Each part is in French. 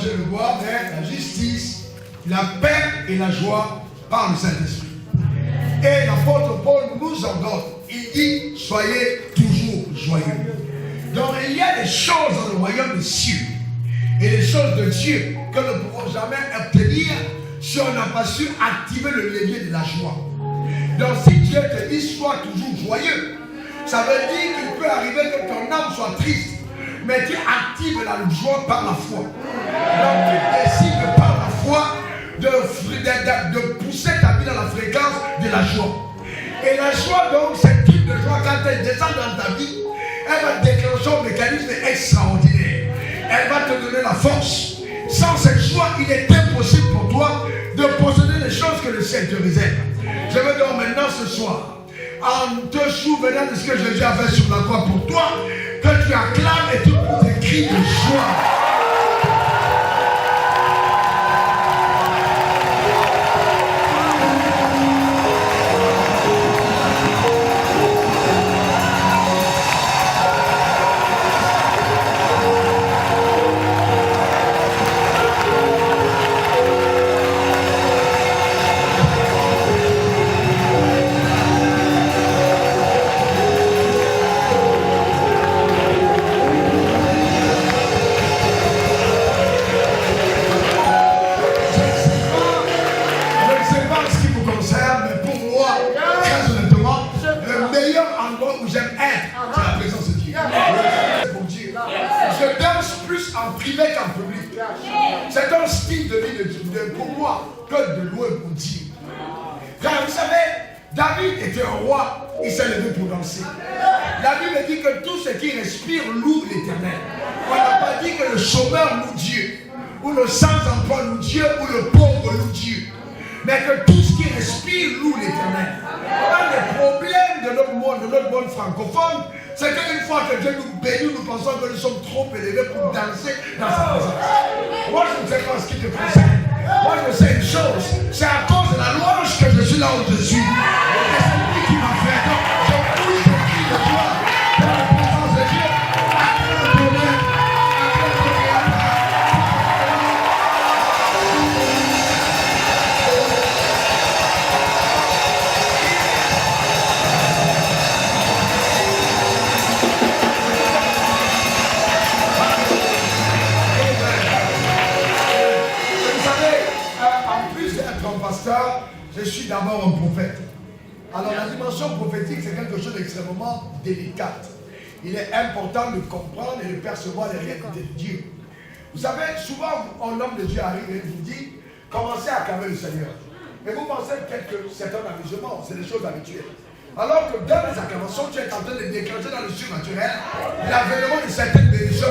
je le vois, mais la justice, la paix et la joie par le Saint-Esprit. Et l'apôtre Paul nous ordonne, il dit, soyez toujours joyeux. Donc il y a des choses dans le royaume des cieux et des choses de Dieu que nous ne pouvons jamais obtenir si on n'a pas su activer le levier de la joie. Donc si Dieu te dit, sois toujours joyeux, ça veut dire qu'il peut arriver que ton âme soit triste, mais tu actives la joie par la foi. Donc tu décides par la foi de pousser ta vie dans la fréquence de la joie. Et la joie, donc, cette type de joie, quand elle descend dans ta vie, elle va déclencher un mécanisme extraordinaire. Elle va te donner la force. Sans cette joie, il est impossible pour toi de posséder les choses que le ciel te réserve. Je veux donc maintenant ce soir, en te souvenant de ce que Jésus a fait sur la croix pour toi, que tu acclames et tu pousses des cris de joie. C'est un style de vie pour moi que de louer pour Dieu. Car vous savez, David était un roi, il s'est levé pour danser. La Bible dit que tout ce qui respire loue l'Éternel. On n'a pas dit que le chômeur loue Dieu, ou le sans-emploi loue Dieu, ou le pauvre loue Dieu. Mais que tout ce qui respire loue l'Éternel. Un des problèmes de notre monde francophone, c'est qu'une fois que Dieu nous bénit, nous pensons que nous sommes trop élevés pour danser dans sa présence. Moi, je ne sais pas ce qui te concerne. Moi, je sais une chose. C'est à cause de la louange que je suis là où je suis. Et c'est lui qui m'a fait. Donc, je pousse le cri de joie dans la présence de Dieu. Je suis d'abord un prophète. Alors la dimension prophétique, c'est quelque chose d'extrêmement délicate. Il est important de comprendre et de percevoir les réalités de Dieu. Vous savez, souvent, un homme de Dieu arrive et vous dit, commencez à acclamer le Seigneur. Et vous pensez peut-être que c'est un amusement, c'est des choses habituelles. Alors que dans les acclamations, tu es en train de déclencher dans le surnaturel l'avènement de certaines bénédictions.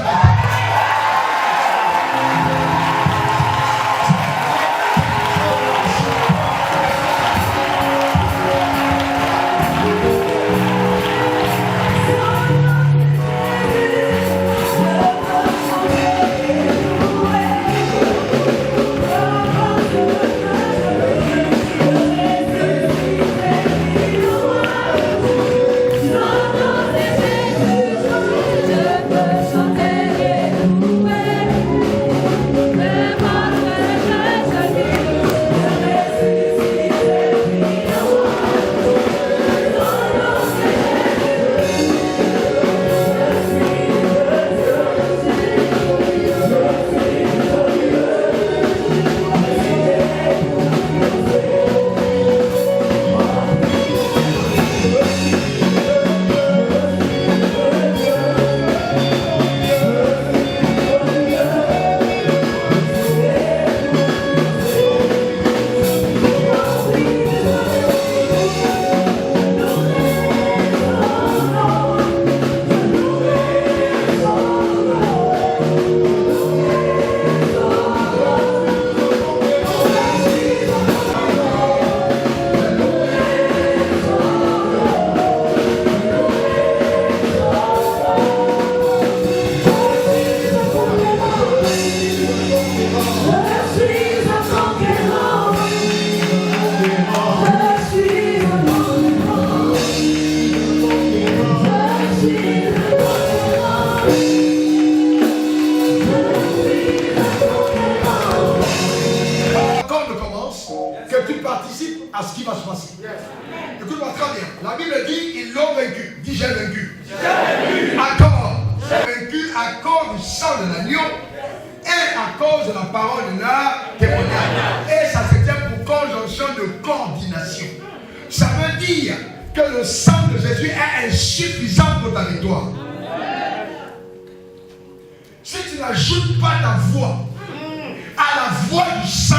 participe à ce qui va se passer. Écoute-moi très bien. La Bible dit ils l'ont vaincu. Dis j'ai vaincu. Encore. J'ai vaincu à cause du sang de l'agneau et à cause de la parole de leur témoignage. Et ça c'était pour conjonction de coordination. Ça veut dire que le sang de Jésus est insuffisant pour ta victoire. Si tu n'ajoutes pas ta voix à la voix du sang,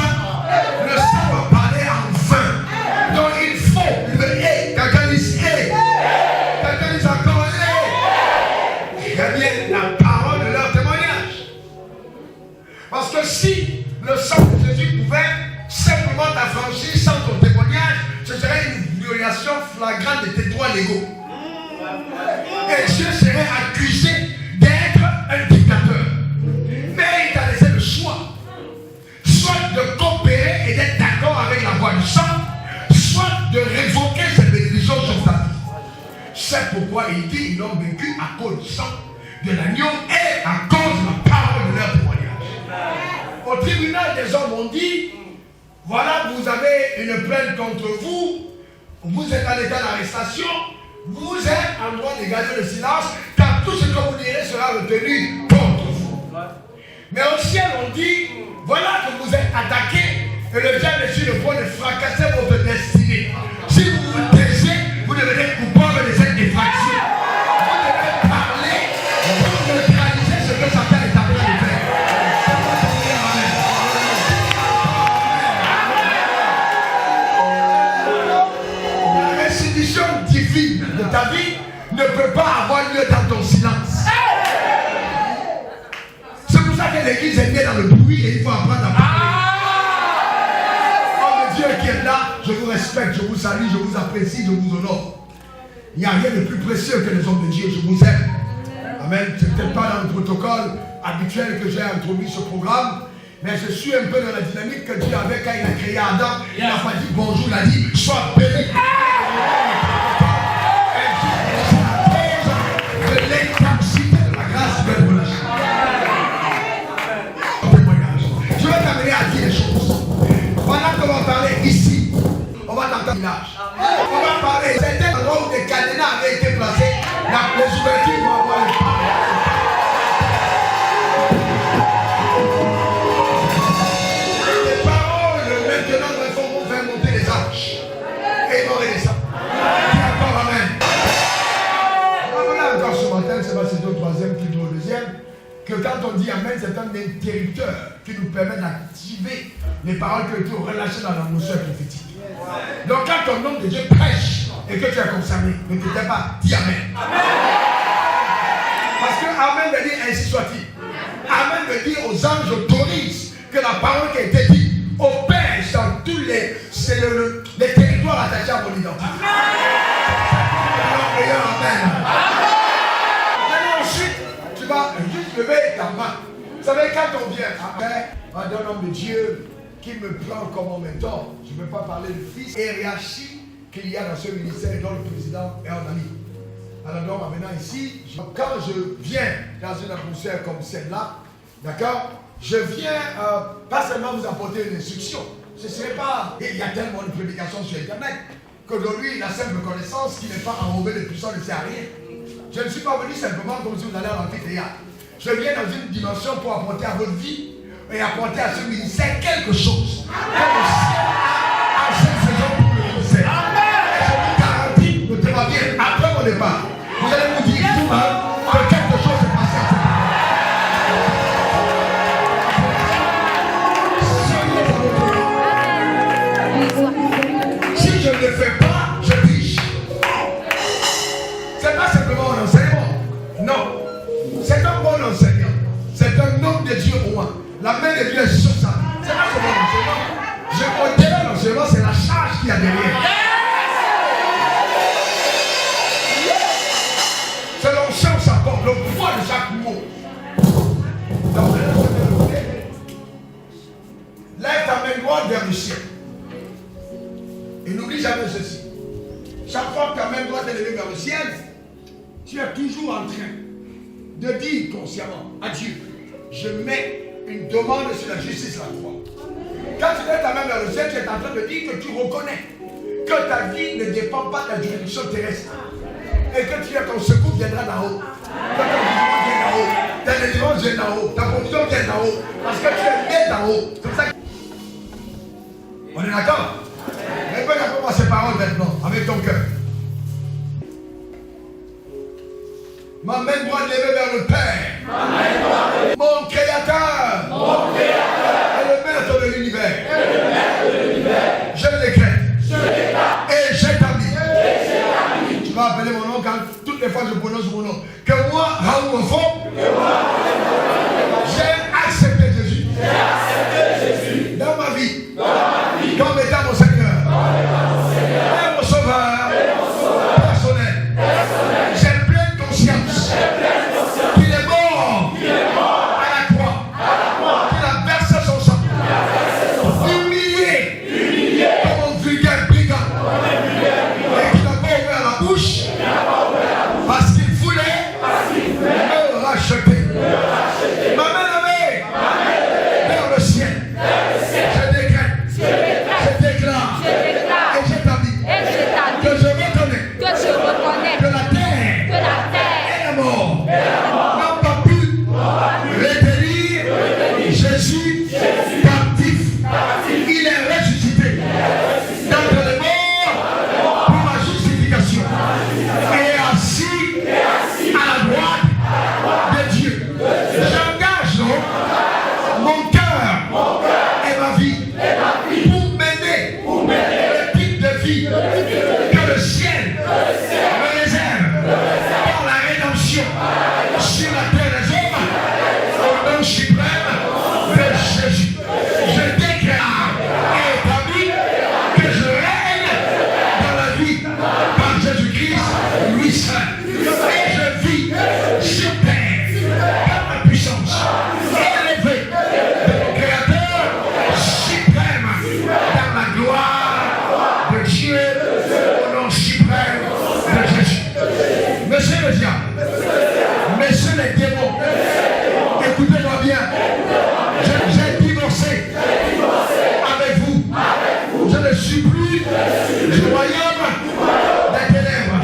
le sang va parler en vain. Donc il faut le et. Quelqu'un dit et. Quelqu'un dit encore et. Eh bien, la parole de leur témoignage. Parce que si le sang de Jésus pouvait simplement t'affranchir sans ton témoignage, ce serait une violation flagrante de tes droits légaux. Et Dieu serait accusé d'être un dictateur. Mais il t'a laissé le choix. Soit de coopérer et d'être d'accord avec la voix du sang, soit de révoquer cette bénédiction sur ta vie. C'est pourquoi il dit ils l'ont vaincu à cause du sang de l'agneau et à cause de la parole de leur témoignage. Au tribunal des hommes, on dit voilà, vous avez une plainte contre vous, vous êtes en état d'arrestation, vous êtes en droit de garder le silence, car tout ce que vous direz sera retenu contre vous. Mais au ciel, on dit voilà que vous êtes attaqué et le diable est sur le point de fracasser votre destinée. Si vous vous taisez, vous devenez coupable de cette effraction. Vous devez parler pour neutraliser ce que Satan est en train de faire. La restitution divine de ta vie ne peut pas avoir lieu dans ton silence. C'est pour ça que l'église est née dans le bruit et il faut apprendre à parler. Oh, Dieu qui est là, je vous respecte, je vous salue, je vous apprécie, je vous honore. Il n'y a rien de plus précieux que les hommes de Dieu, je vous aime. Amen. C'est peut-être pas dans le protocole habituel que j'ai introduit ce programme, mais je suis un peu dans la dynamique que Dieu avait quand il a créé Adam. Il n'a pas dit bonjour, il a dit sois béni. De l'intensité de la grâce de relâche. Je vais t'amener à dire les choses. Pendant qu'on va parler ici, on va t'entendre village. On va parler certains endroits où des cadenas avaient été placés. Les ouvertures vont avoir les paroles maintenant vont faire monter les arches. Et ils vont redescendre. Encore amen. Voilà encore ce matin, c'est pas c'est au troisième, plutôt au deuxième. Que quand on dit amen, c'est un interrupteur qui nous permet d'activer les paroles qui ont été relâchées dans l'atmosphère prophétique. Donc quand ton nom de Dieu prêche et que tu es concerné, ne t'étais pas, dis amen. Parce que amen veut dire ainsi soit-il. Amen veut dire aux anges autorise que la parole qui a été dite opère dans tous les territoires attachés à mon identité. Amen. Ensuite, tu vas juste lever ta main. Vous savez, quand on vient après un homme de Dieu qui me prend comme en mentor, je ne peux pas parler du fils et hiérarchie qu'il y a dans ce ministère dont le président est un ami. Alors donc maintenant ici, quand je viens dans une atmosphère comme celle-là, d'accord, je viens pas seulement vous apporter une instruction. Ce ne serait pas, il y a tellement de prédications sur Internet qu'aujourd'hui la simple connaissance qui n'est pas enrobée de puissance ne sert à rien. Je ne suis pas venu simplement comme si vous allez à l'amphithéâtre. Je viens dans une dimension pour apporter à votre vie et apporter à ce ministère quelque chose. Comme le ciel a cette saison pour le ministère. Et je vous garantis, notez pas bien, après mon départ, vous allez vous dire tout que quelque chose s'est passé. Si je ne le fais pas, je triche. C'est pas simplement un enseignement. Non. C'est un bon enseignant. C'est un homme de Dieu au moins. La main de Dieu est sur ça. C'est pas seulement l'enseignement. Je considère l'enseignement, c'est la charge qu'il y a derrière. C'est l'onction que ça porte, le poids de chaque mot. Donc, lève ta main droite vers le ciel. Et n'oublie jamais ceci. Chaque fois que ta main droite est levée vers le ciel, tu es toujours en train de dire consciemment à Dieu, je mets une demande sur la justice à la croix. Quand tu lèves ta main vers le ciel, tu es en train de dire que tu reconnais que ta vie ne dépend pas de la juridiction terrestre. Et que tu as ton secours viendra d'en haut. Que ton jugement vient d'en haut. Ta délivrance vient d'en haut. Ta provision vient d'en haut. Parce que tu es né d'en haut. C'est comme ça que... On est d'accord? Mais peux répondre à ces paroles maintenant, avec ton cœur. Ma main droite levée vers le Père. Mon Créateur. Et le Maître de l'univers. Je décrète. Et j'établis. Tu vas appeler mon nom quand toutes les fois je prononce mon nom. Que moi, Raoul Enfant, j'ai accepté Jésus. Dans ma vie. Comme étant mon Seigneur. Et mon Sauveur. Personnel. J'ai pleine conscience qu'il est mort à la croix. Qu'il a versé son sang. Humilié comme un vulgaire brigand. Et qu'il n'a pas ouvert la bouche parce qu'il voulait me racheter. Ma main levée vers le ciel. Je décrète, je déclare et j'établis que je reconnais que la terre et la mort n'ont pas pu retenir Jésus captif. Il est ressuscité d'entre les morts pour ma justification et est assis à la droite de Dieu. J'engage donc mon cœur et ma vie pour mener le type de vie que le ciel me réserve par la rédemption sur la terre des hommes au nom suprême de Jésus. Je déclare et établis que je règne dans la vie par Jésus-Christ, lui seul. Et je vis sur terre par la puissance élevée de mon Créateur suprême dans la gloire de Dieu au nom suprême de Jésus. Monsieur le diable, messieurs les démons, écoutez-moi bien. J'ai divorcé avec vous. Je ne suis plus du royaume des ténèbres.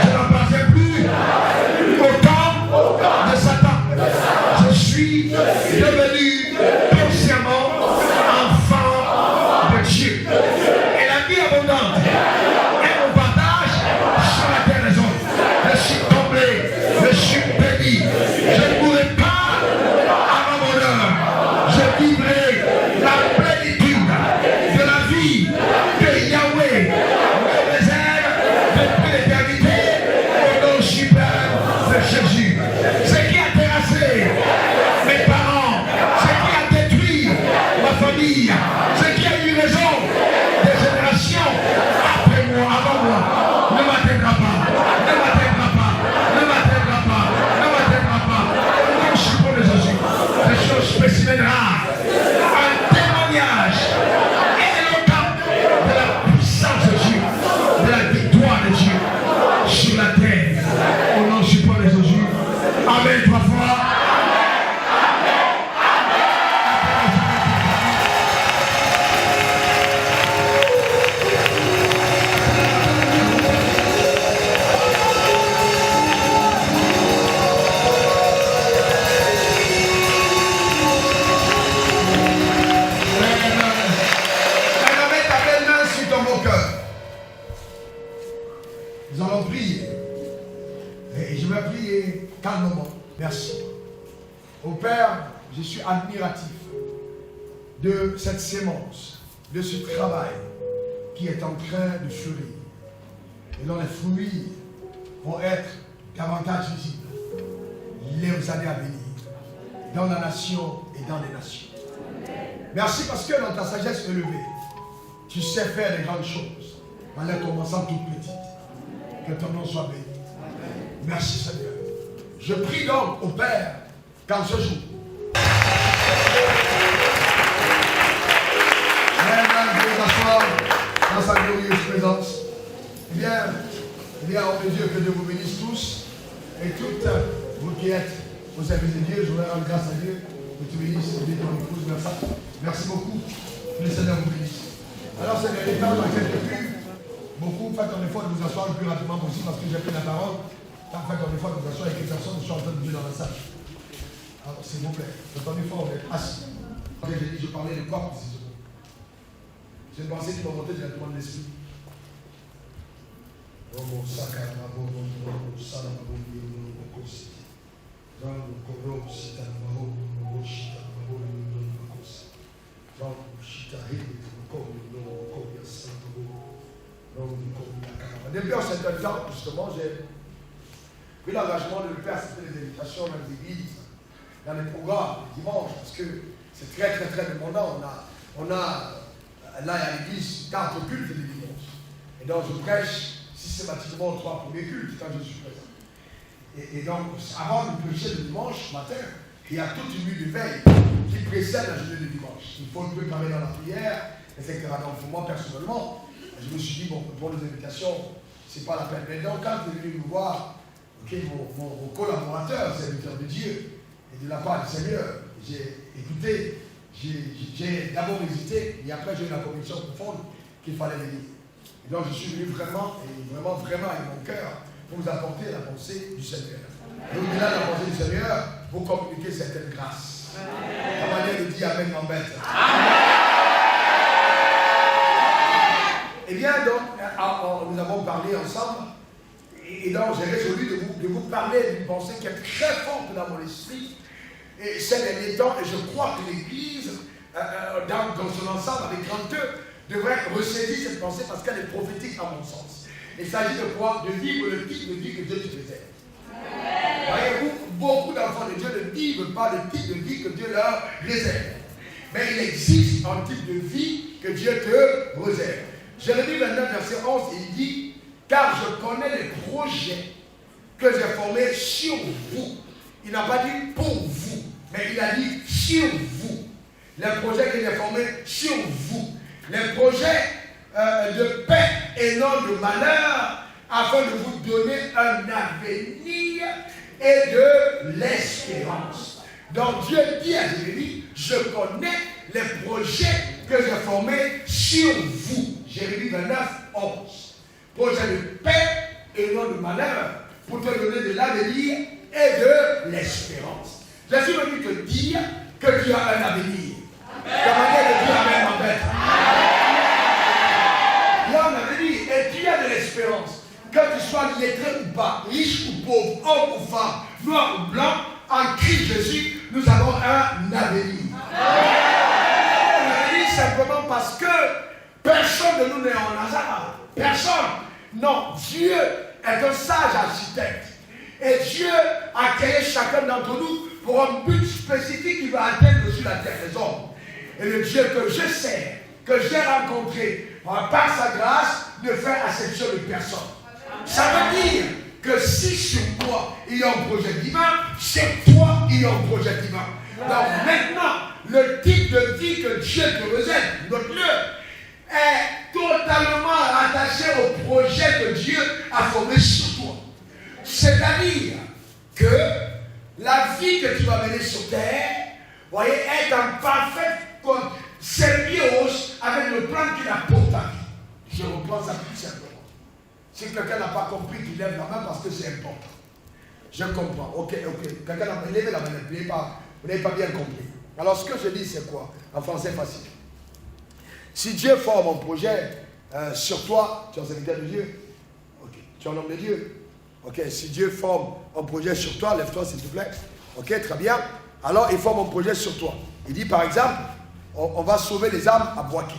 Je n'appartiens plus au camp de Satan. Je suis devenu consciemment enfant de Dieu. Et la vie abondante est mon partage sur la terre des hommes. Je suis comblé, je suis béni. Je ne mourrai pas avant mon heure. Je vivrai la plénitude de la vie que Yahweh me réserve depuis l'éternité au nom suprême de Jésus. Ce qui a terrassé mes parents, ce qui a détruit ma famille, ce qui a eu raison des générations après moi, avant moi, ne m'atteindra pas, ne m'atteindra pas, ne m'atteindra pas, ne m'atteindra pas. Au nom suprême de Jésus, je suis un spécimen rare, un témoignage éloquent de la puissance de Dieu, de la victoire de Dieu sur la terre. Au nom suprême de Jésus. Amen, trois fois. Nous allons prier. Et je vais prier calmement. Merci. Au Père, je suis admiratif de cette sémence, de ce travail qui est en train de fleurir. Et dont les fruits vont être davantage visibles les années à venir, dans la nation et dans les nations. Merci parce que dans ta sagesse élevée, tu sais faire des grandes choses, en les commençant toutes petites. Que ton nom soit béni. Merci Seigneur. Je prie donc au Père qu'en ce jour, dans sa glorieuse présence, eh bien, oh Dieu, que Dieu vous bénisse tous et toutes vous qui êtes au service de Dieu. Je voudrais rendre grâce à Dieu que tu bénisses et ton épouse. Merci beaucoup. Le Seigneur vous bénisse. Alors, c'est les temps dans quelques plus. Beaucoup, faites un effort de vous asseoir le plus rapidement possible parce que j'ai pris la parole. Faites un effort de vous asseoir avec les personnes qui sont en train de Dieu dans la salle. Alors, s'il vous plaît, faites un effort d'être assis. J'ai dit, je parlais de corps précisément. J'ai une pensée qui m'a monté directement de l'esprit. Depuis un certain temps, justement, j'ai pris l'engagement de faire certaines invitations dans les églises, dans les programmes, dimanche, parce que c'est très demandant. On a là à l'église 4 cultes les dimanches. Et donc je prêche systématiquement 3 premiers cultes quand je suis présent. Et donc, avant de prêcher le dimanche matin, il y a toute une nuit de veille qui précède la journée du dimanche. Il faut préparer dans la prière, etc. Donc pour moi personnellement, je me suis dit, bon, pour les invitations, c'est pas la peine. Mais donc, quand vous êtes venu me voir, vos collaborateurs, serviteurs de Dieu, et de la part du Seigneur, j'ai écouté, j'ai d'abord hésité, et après j'ai eu la conviction profonde qu'il fallait venir. Et donc je suis venu vraiment avec mon cœur, pour vous apporter la pensée du Seigneur. Et au-delà de la pensée du Seigneur, vous communiquer certaines grâces. La manière de dire Amen m'embête. Eh bien, donc, nous avons parlé ensemble, et donc j'ai résolu de vous parler d'une pensée qui est très forte dans mon esprit, et ces derniers temps, et je crois que l'Église, dans son ensemble, avec 32, devrait ressaisir cette pensée parce qu'elle est prophétique à mon sens. Il s'agit de quoi? De vivre le type de vie que Dieu te réserve. Voyez-vous, beaucoup d'enfants de Dieu ne vivent pas le type de vie que Dieu leur réserve. Mais il existe un type de vie que Dieu te réserve. Jérémie 29, verset 11, il dit, car je connais les projets que j'ai formés sur vous. Il n'a pas dit pour vous, mais il a dit sur vous. Les projets que j'ai formés sur vous. Les projets de paix et non de malheur, afin de vous donner un avenir et de l'espérance. Donc Dieu dit à Jérémie, je connais les projets que j'ai formés sur vous. Jérémie 29, 11. Projet de paix et non de malheur, pour te donner de l'avenir et de l'espérance. Jésus est venu te dire que tu as un avenir. Ta manière de dire Amen m'embête. Il y a un avenir et tu as de l'espérance. Que tu sois lettré ou pas, riche ou pauvre, homme ou femme, noir ou blanc, en Christ Jésus, nous avons un avenir. Un avenir simplement parce que personne de nous n'est en hasard. Personne. Non, Dieu est un sage architecte. Et Dieu a créé chacun d'entre nous pour un but spécifique qui va atteindre sur la terre des hommes. Et le Dieu que je sers, que j'ai rencontré par sa grâce, ne fait acception de personne. Ça veut dire que si sur toi il y a un projet divin, c'est toi il y a un projet divin. Donc maintenant, le type de vie que Dieu te réserve, note-le, est totalement rattaché au projet que Dieu a formé sur toi. C'est-à-dire que la vie que tu vas mener sur terre, voyez, est en parfaite symbiose avec le plan qu'il a pour ta vie. Je reprends ça plus simplement. Si quelqu'un n'a pas compris, qu'il lève la main parce que c'est important. Je comprends. Ok. Quelqu'un n'a pas levé la main, vous n'avez pas bien compris. Alors ce que je dis, c'est quoi? En français facile. Si Dieu forme un projet sur toi, tu es un serviteur de Dieu. Ok. Tu es un homme de Dieu. Ok. Si Dieu forme un projet sur toi, lève-toi s'il te plaît. Ok, très bien. Alors il forme un projet sur toi. Il dit par exemple, on va sauver les âmes à Boaké.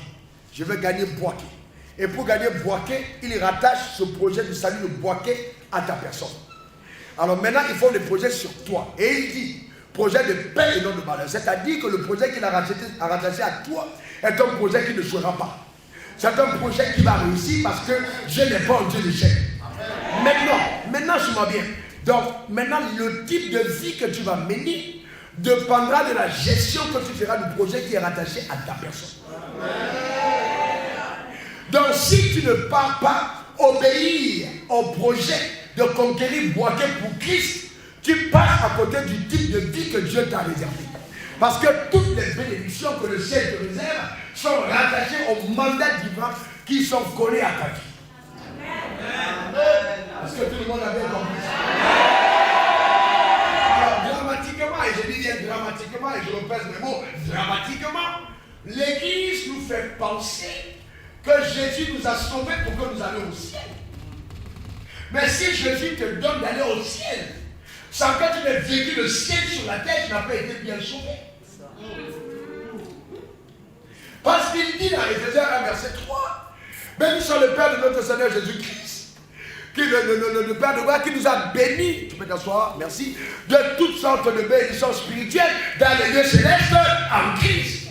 Je veux gagner Boaké. Et pour gagner Boaké, il rattache ce projet de salut de Boaké à ta personne. Alors maintenant, il forme des projets sur toi. Et il dit, projet de paix et non de malheur. C'est-à-dire que le projet qu'il a rattaché à toi est un projet qui ne jouera pas. C'est un projet qui va réussir parce que Dieu n'est pas un Dieu d'échec. Maintenant, suis-moi bien. Donc, maintenant, le type de vie que tu vas mener dépendra de la gestion que tu feras du projet qui est rattaché à ta personne. Donc, si tu ne pars pas obéir au projet de conquérir Boaké pour Christ, tu passes à côté du type de vie que Dieu t'a réservé. Parce que toutes les bénédictions que le ciel te réserve sont rattachées au mandat divin qui sont collés à ta vie. Est-ce que tout le monde a bien compris ça? Alors, dramatiquement, et je dis bien dramatiquement, et je repèse mes mots, dramatiquement, l'Église nous fait penser que Jésus nous a sauvés pour que nous allions au ciel. Mais si Jésus te donne d'aller au ciel, sans que tu n'aies vécu le ciel sur la terre, tu n'as pas été bien sauvé. Parce qu'il dit dans Éphésiens 1, verset 3, béni soit le Père de notre Seigneur Jésus-Christ, le Père de gloire qui nous a bénis, tu peux t'asseoir, merci, de toutes sortes de bénédictions spirituelles dans les lieux célestes en Christ.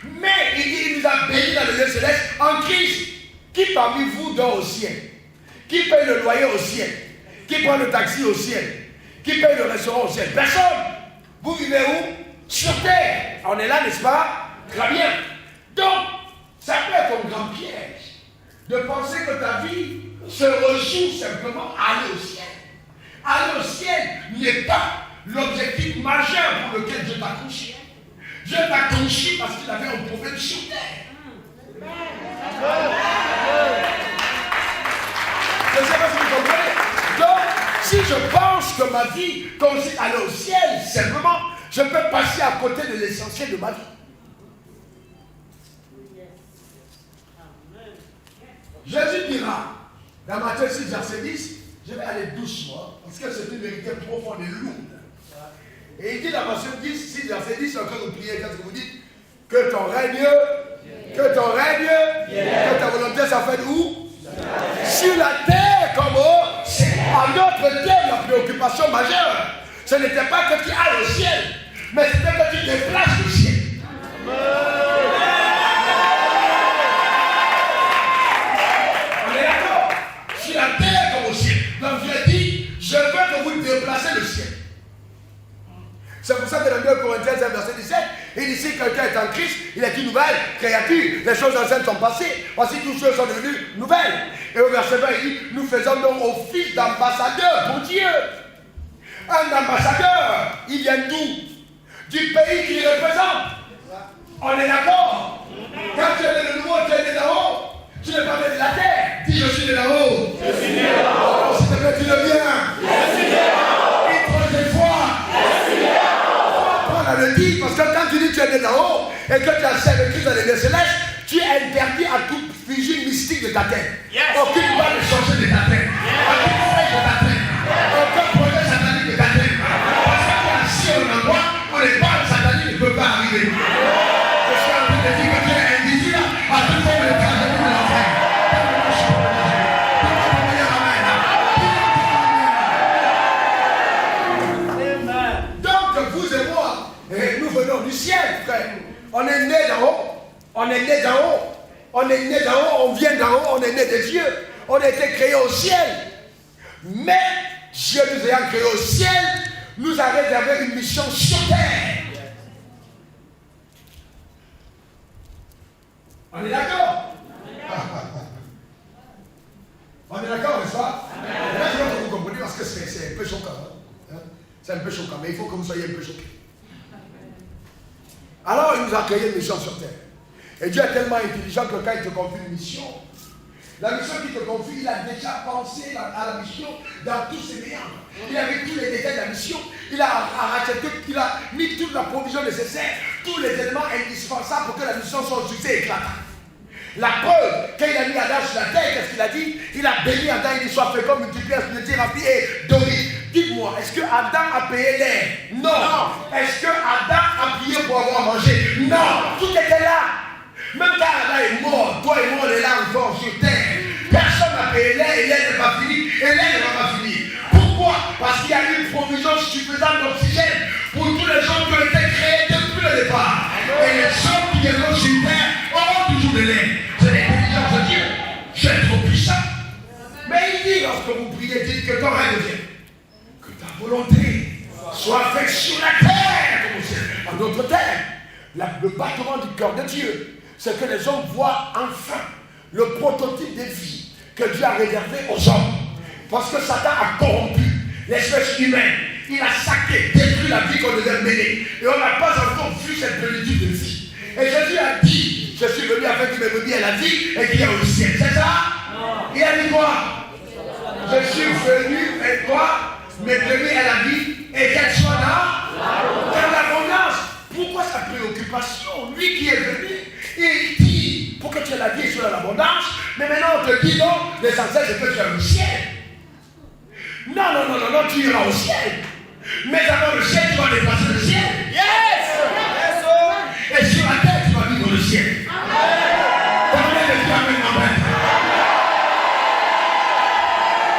Mais il dit, il nous a bénis dans les lieux célestes en Christ. Qui parmi vous dort au ciel? Qui paye le loyer au ciel? Qui prend le taxi au ciel? Qui paye le restaurant au ciel? Personne. Vous vivez où? Sur terre. On est là, n'est-ce pas? Très bien. Donc, ça peut être un grand piège de penser que ta vie se résout simplement à aller au ciel. Aller au ciel n'est pas l'objectif majeur pour lequel Dieu t'a conçu. Dieu t'a conçu parce qu'il avait un problème sur terre. Je ne sais pas si vous comprenez. Donc, si je pense que ma vie consiste à aller au ciel, simplement, je peux passer à côté de l'essentiel de ma vie. Jésus dira, dans Matthieu 6, verset 10, je vais aller doucement, parce que c'est une vérité profonde et lourde. Et il dit dans Matthieu 6, verset 10, quand vous priez, quand vous dites, que ton règne, que ta volonté s'affaigne où? Sur la terre comme au ciel. En d'autres termes, la préoccupation majeure, ce n'était pas que tu ailles au ciel, mais c'était que tu déplaces le ciel. On est d'accord? Sur la terre comme au ciel. Donc Dieu dit, je veux que vous déplacez le ciel. C'est pour ça que dans 2 Corinthiens 5, verset 17, il dit si quelqu'un est en Christ, il est une nouvelle créature. Les choses anciennes sont passées. Voici toutes choses sont devenues nouvelles. Et au verset 20, il dit nous faisons donc office d'ambassadeur pour Dieu. Un ambassadeur, il vient d'où? Du pays qu'il représente. On est d'accord? Quand tu es né de nouveau, tu es né d'en-haut. Tu n'es pas né de la terre. Dis je suis né d'en-haut. Je suis né d'en-haut. Oh, s'il te plaît, tu le viens. Je suis né d'en-haut. Une troisième fois. On le dit, parce que quand tu dis que tu es né d'en haut et que tu as servi Christ dans les lieux célestes, tu es interdit à toute fusion mystique de ta tête. Aucune balle de changer de ta tête. Aucune feuille de ta tête. Aucun projet satanique de ta tête. Parce que tu es assis au endroit où les balles sataniques ne peuvent pas arriver. Je suis en train de dire que tu es invisible à toute forme de tragédie de l'enfer. Donc vous et moi, et nous venons du ciel, frère. On est né d'en haut. On est né d'en haut. On est né d'en haut. On vient d'en haut. On est né de Dieu. On a été créé au ciel. Mais Dieu nous ayant créé au ciel, nous a réservé une mission sur terre. On est d'accord? On est d'accord, n'est-ce pas? Là, je veux que vous compreniez parce que c'est un peu choquant. Hein? C'est un peu choquant, mais il faut que vous soyez un peu choqués. Alors, il nous a créé une mission sur terre. Et Dieu est tellement intelligent que quand il te confie une mission, la mission qu'il te confie, il a déjà pensé à la mission dans tous ses méandres. Il a vu tous les détails de la mission, il a racheté, il a mis toute la provision nécessaire, tous les éléments indispensables pour que la mission soit un succès éclatant. La preuve, quand il a mis Adam sur la terre, qu'est-ce qu'il a dit? Il a béni Adam, il dit soit fait comme multiplié, multiplié, rempli et doré. Dites-moi, est-ce que Adam a payé l'air? Non. Est-ce que Adam a prié pour avoir mangé? Non. Tout était là. Même quand Adam est mort, toi et moi on est là encore sur terre. Personne n'a payé l'air et l'air n'est pas fini. Et l'air ne va pas finir. Pourquoi? Parce qu'il y a eu une provision suffisante d'oxygène pour tous les gens qui ont été créés depuis le départ. Et les gens qui viendront sur terre auront toujours de l'air. C'est l'intelligence de Dieu. Je suis trop puissant. Mais il dit lorsque vous priez, dites que ton règne vienne. Que ta volonté soit faite sur la terre comme au ciel. En d'autres termes, le battement du cœur de Dieu, c'est que les hommes voient enfin le prototype des vies que Dieu a réservé aux hommes. Parce que Satan a corrompu l'espèce humaine. Il a saqué, détruit vu la vie qu'on devait mener. Et on n'a pas encore vu cette plénitude de vie. Et Jésus a dit, je suis venu afin qu'il me donne la vie et qu'il y a au ciel. C'est ça? Il a dit quoi? Je suis venu et quoi? Me donner à la vie et qu'elle soit dans l'abondance. Pourquoi sa préoccupation? Lui qui est venu, il dit, pour que tu aies la vie sur l'abondance, mais maintenant on te dit non, l'essentiel c'est que tu es au ciel. Non, tu iras au ciel. Mais avant le ciel, tu vas dépasser le ciel. Yes! Et sur la terre, tu vas vivre le ciel. Combien de Dieu amène en main?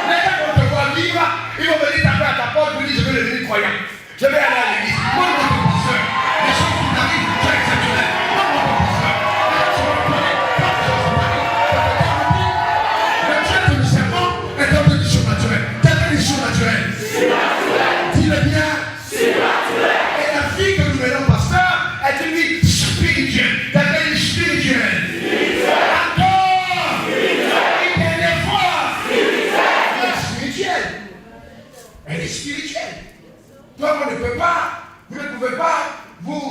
Les gens vont te voir vivre, ils vont venir taper à ta porte pour dire je veux devenir croyant. Je vais aller à l'église. Moi, mon professeur, les choses qui t'arrivent, tu es exceptionnel. Moi, mon professeur, le Dieu de le serment est un peu du surnaturel. Quelle est le surnaturel? Dis-le bien. Et la vie que nous menons, pasteur, est une vie spirituelle. Quelle est le spirituel? Encore. Une dernière fois. Elle est spirituelle. Elle est spirituelle. Toi, vous ne pouvez pas vous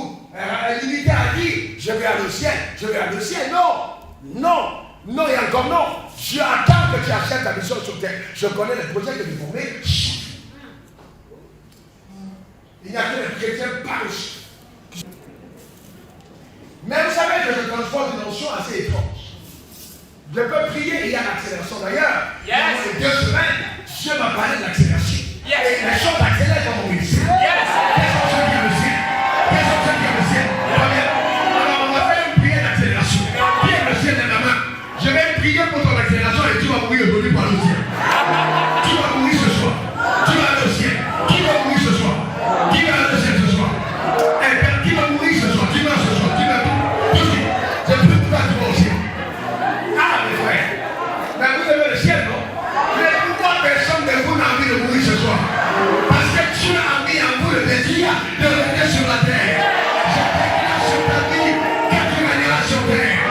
limiter à dire je vais aller au ciel, je vais aller au ciel. Non et encore non. Je attends que tu achètes ta mission sur terre. Je connais les projets que vous formez. Il n'y a que les chrétiens paresseux. Mais vous savez que je transporte une notion assez étrange. Je peux prier et il y a l'accélération d'ailleurs. Yes. 2 semaines, Dieu m'a parlé de l'accélération. Yes. Et les choses accélèrent dans mon ministère. Yes. Quels sont ceux qui aiment le ciel? Quels sont ceux qui aiment le ciel? Alors on va faire une prière d'accélération. Qui aime le ciel de la main? Je vais prier pour ton accélération et tu vas mourir aujourd'hui par le ciel. Tu vas mourir ce soir. Tu vas aller au ciel. Qui va mourir ce soir? Qui va aller au ciel ce soir? Qui va mourir ce soir? Tu vas ce soir. Tu vas tout de suite. C'est plus pour toi tu vas au ciel. Ah mes frères. Mais vous aimez le ciel, non? Mais pourquoi personne de vous n'a envie de mourir ce soir? Parce que Dieu a mis en vous le désir de revenir sur la terre. Je déclare sur ta vie que tu régneras sur terre.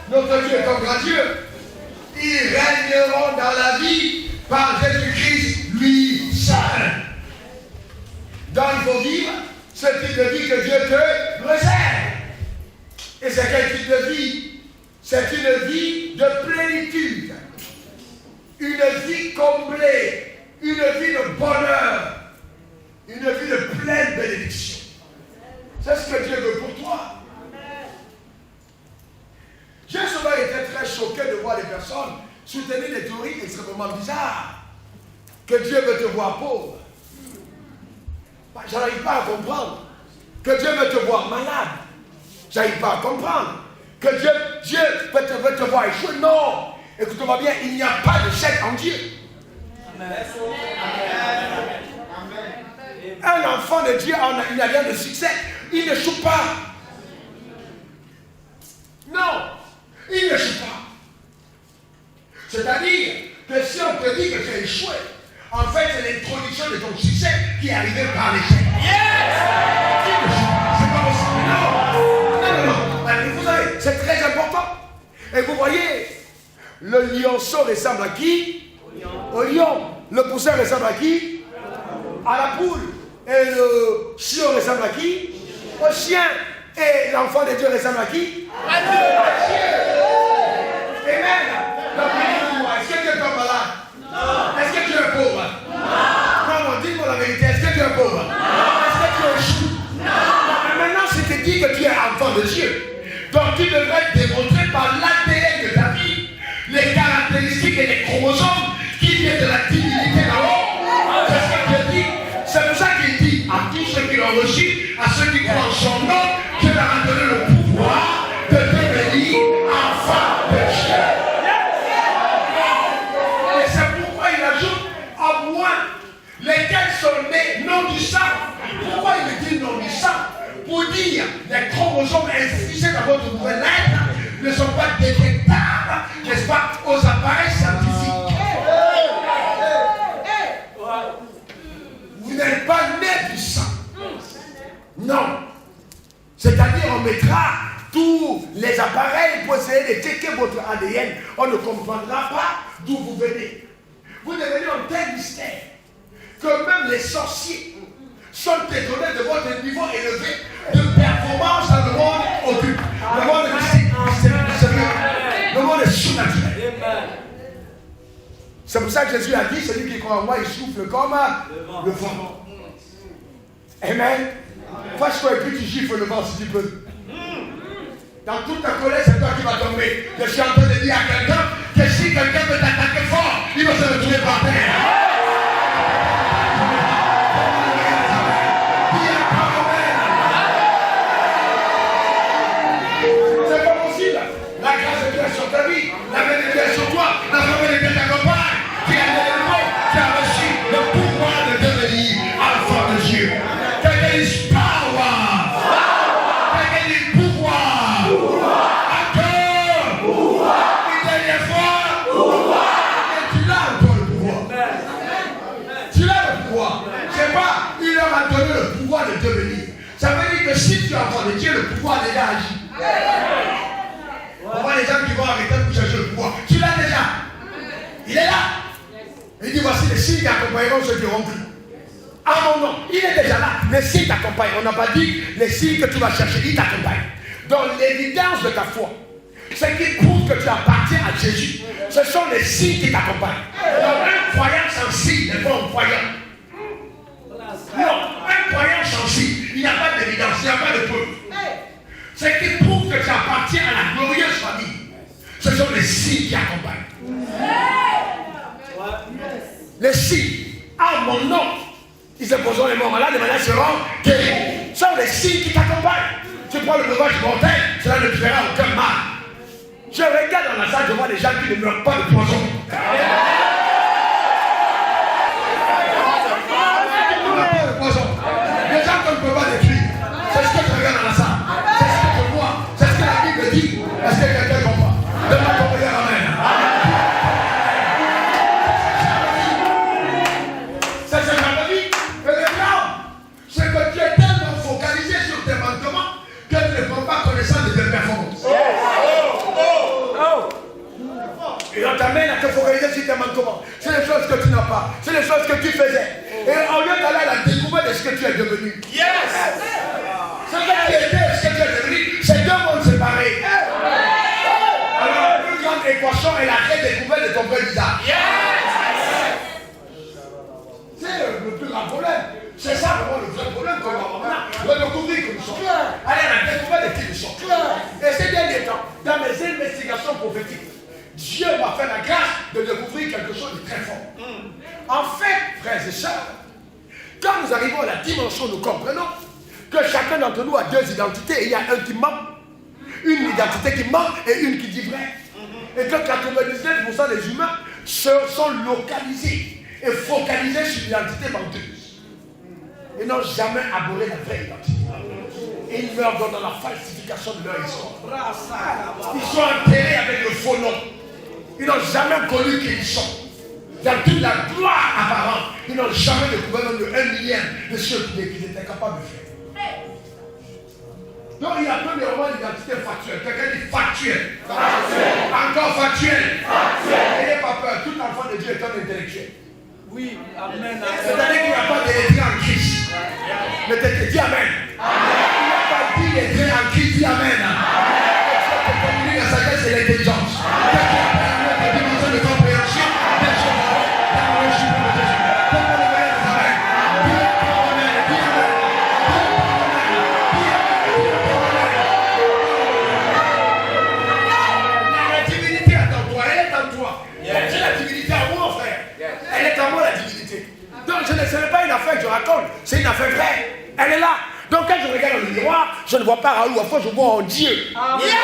Notre Dieu est un grand Dieu. Ils régneront dans la vie par Jésus-Christ lui seul. Donc il faut vivre ce type de vie que Dieu te réserve. Et c'est quel type de vie? C'est une vie de plénitude. Une vie comblée. Une vie de bonheur. Une vie de pleine bénédiction. C'est ce que Dieu veut pour toi. J'ai souvent été très choqué de voir des personnes soutenir des théories extrêmement bizarres. Que Dieu veut te voir pauvre. Je n'arrive pas à comprendre. Que Dieu veut te voir malade. Je n'arrive pas à comprendre. Que Dieu veut te voir échouer. Non. Écoute-moi bien, il n'y a pas de chèque en Dieu. Un enfant de Dieu, il n'y a rien de succès. Il n'échoue pas. Non. Il n'échoue pas. C'est-à-dire que si on te dit que tu as échoué, en fait, c'est l'introduction de ton succès qui est arrivée par l'échec. Yes! C'est pas possible. Non. Vous savez, c'est très important. Et vous voyez, le lionceau ressemble à qui? Au lion. Le poussin ressemble à qui? À la poule. Et le chiot ressemble à qui? Au chien. Et l'enfant de Dieu ressemble à qui? À Dieu. Amen. Est-ce que tu es malade? Non. Est-ce que tu es pauvre? Non, dis-moi la vérité. Est-ce que tu es pauvre? Non. Est-ce que tu échoues? Non. Mais maintenant, je te dis que tu es enfant de Dieu. Donc tu devrais démontrer par l'ADN de ta vie les caractéristiques et les chromosomes qui viennent de la divinité d'en-haut. C'est ce que Dieu dit. C'est pour ça qu'il dit à tous ceux qui l'ont reçu, à ceux qui croient en son nom, Dieu leur a donné le pouvoir de devenir des appareils pour essayer de checker votre ADN, on ne comprendra pas d'où vous venez. Vous devenez un tel mystère que même les sorciers sont étonnés de votre niveau élevé de performance dans le monde occulte. Le monde mystique, le monde est surnaturel. C'est pour ça que Jésus a dit, celui qui croit en moi, il souffle comme le vent. Amen. Fâche-toi et puis tu gifles le vent si tu peux. Dans toute ta colère, c'est toi qui vas tomber. Je suis en train de dire à quelqu'un que si quelqu'un veut t'attaquer fort, il va se retrouver par terre. C'est pas possible. La grâce de Dieu est sur ta vie. La main de Dieu est sur toi. La famille de Dieu t'accompagne. Tu as l'élément. Tu as reçu le pouvoir de devenir enfant de Dieu. Quelqu'un dit power. Quelqu'un dit pouvoir. Encore. Une dernière fois. Et tu l'as encore le pouvoir. Tu l'as le pouvoir. C'est pas, il leur a donné le pouvoir de devenir. Ça veut dire que si tu as enfant de Dieu, le pouvoir déjà agit. On voit les gens qui vont arrêter pour chercher le pouvoir. Tu l'as déjà. Il est là. Il dit voici les signes qui accompagneront ceux qui auront cru. À mon nom, il est déjà là. Les signes t'accompagnent. On n'a pas dit les signes que tu vas chercher, il t'accompagne. Dans l'évidence de ta foi, ce qui prouve que tu appartiens à Jésus, ce sont les signes qui t'accompagnent. Donc un croyant sans signe n'est pas un croyant. Non, un croyant sans signe, il n'y a pas d'évidence, il n'y a pas de preuve. Ce qui prouve que tu appartiens à la glorieuse famille, ce sont les signes qui accompagnent. Les signes, à mon nom, ils imposeront les morts malades, les malades seront guéris. Ce sont les signes qui t'accompagnent. Tu prends le breuvage mortel, cela ne te fera aucun mal. Je regarde dans la salle, je vois des gens qui ne meurent pas de poison. Les gens qu'on ne peut pas détruire. C'est ce que je regarde dans la salle. C'est ce que je vois. C'est ce que la Bible dit. Est-ce que quelqu'un comprend? Donne-moi ton prière, amen. C'est ce que j'avais dit. Et maintenant, c'est que tu es tellement focalisé sur tes manquements que tu ne prends pas connaissance de tes performances. Et on t'amène à te focaliser sur tes manquements. C'est les choses que tu n'as pas. C'est les choses que tu faisais. Et au lieu d'aller à la découverte de ce que tu es devenu. Yes! Ce que tu étais et ce que tu es devenu, c'est deux mondes séparés. Alors la plus grande équation est la redécouverte de ton vrai visage. C'est le plus grand problème. C'est ça vraiment le vrai problème qu'on va avoir maintenant. Redécouvrir que nous sommes. Aller à la découverte de qui nous sommes. Et ces derniers temps, dans mes investigations prophétiques, Dieu m'a fait la grâce de découvrir quelque chose de très fort. En fait, frères et sœurs, quand nous arrivons à la dimension, nous comprenons que chacun d'entre nous a deux identités. Il y a un qui ment, une identité qui ment et une qui dit vrai. Et que 99% des humains sont localisés et focalisés sur l'identité menteuse. Ils n'ont jamais abordé la vraie identité. Et ils meurent dans la falsification de leur histoire. Ils sont enterrés avec le faux nom. Ils n'ont jamais connu qui ils sont. Dans toute la gloire apparente, ils n'ont jamais découvert même de 1 millième de ce qu'ils étaient capables de faire. Donc il y a premièrement l'identité factuelle. Quelqu'un dit factuel. Encore factuel. N'ayez pas peur, tout enfant de Dieu est un intellectuel. Oui, amen. C'est-à-dire qu'il n'y a pas d'élégant en Christ. Mais tu dis amen. Il n'y a pas d'illettré en Christ, dis amen. Tu peux communiquer la sagesse et l'intelligence. La dimension de compréhension des choses. La divinité est en toi, elle est en toi. C'est la divinité en moi, frère. Elle est en moi, la divinité. Donc ce n'est pas une affaire que je raconte, c'est une affaire vraie. Elle est là. Donc quand je regarde dans le miroir, je ne vois pas Raoul Wafo, je vois en Dieu. Yes!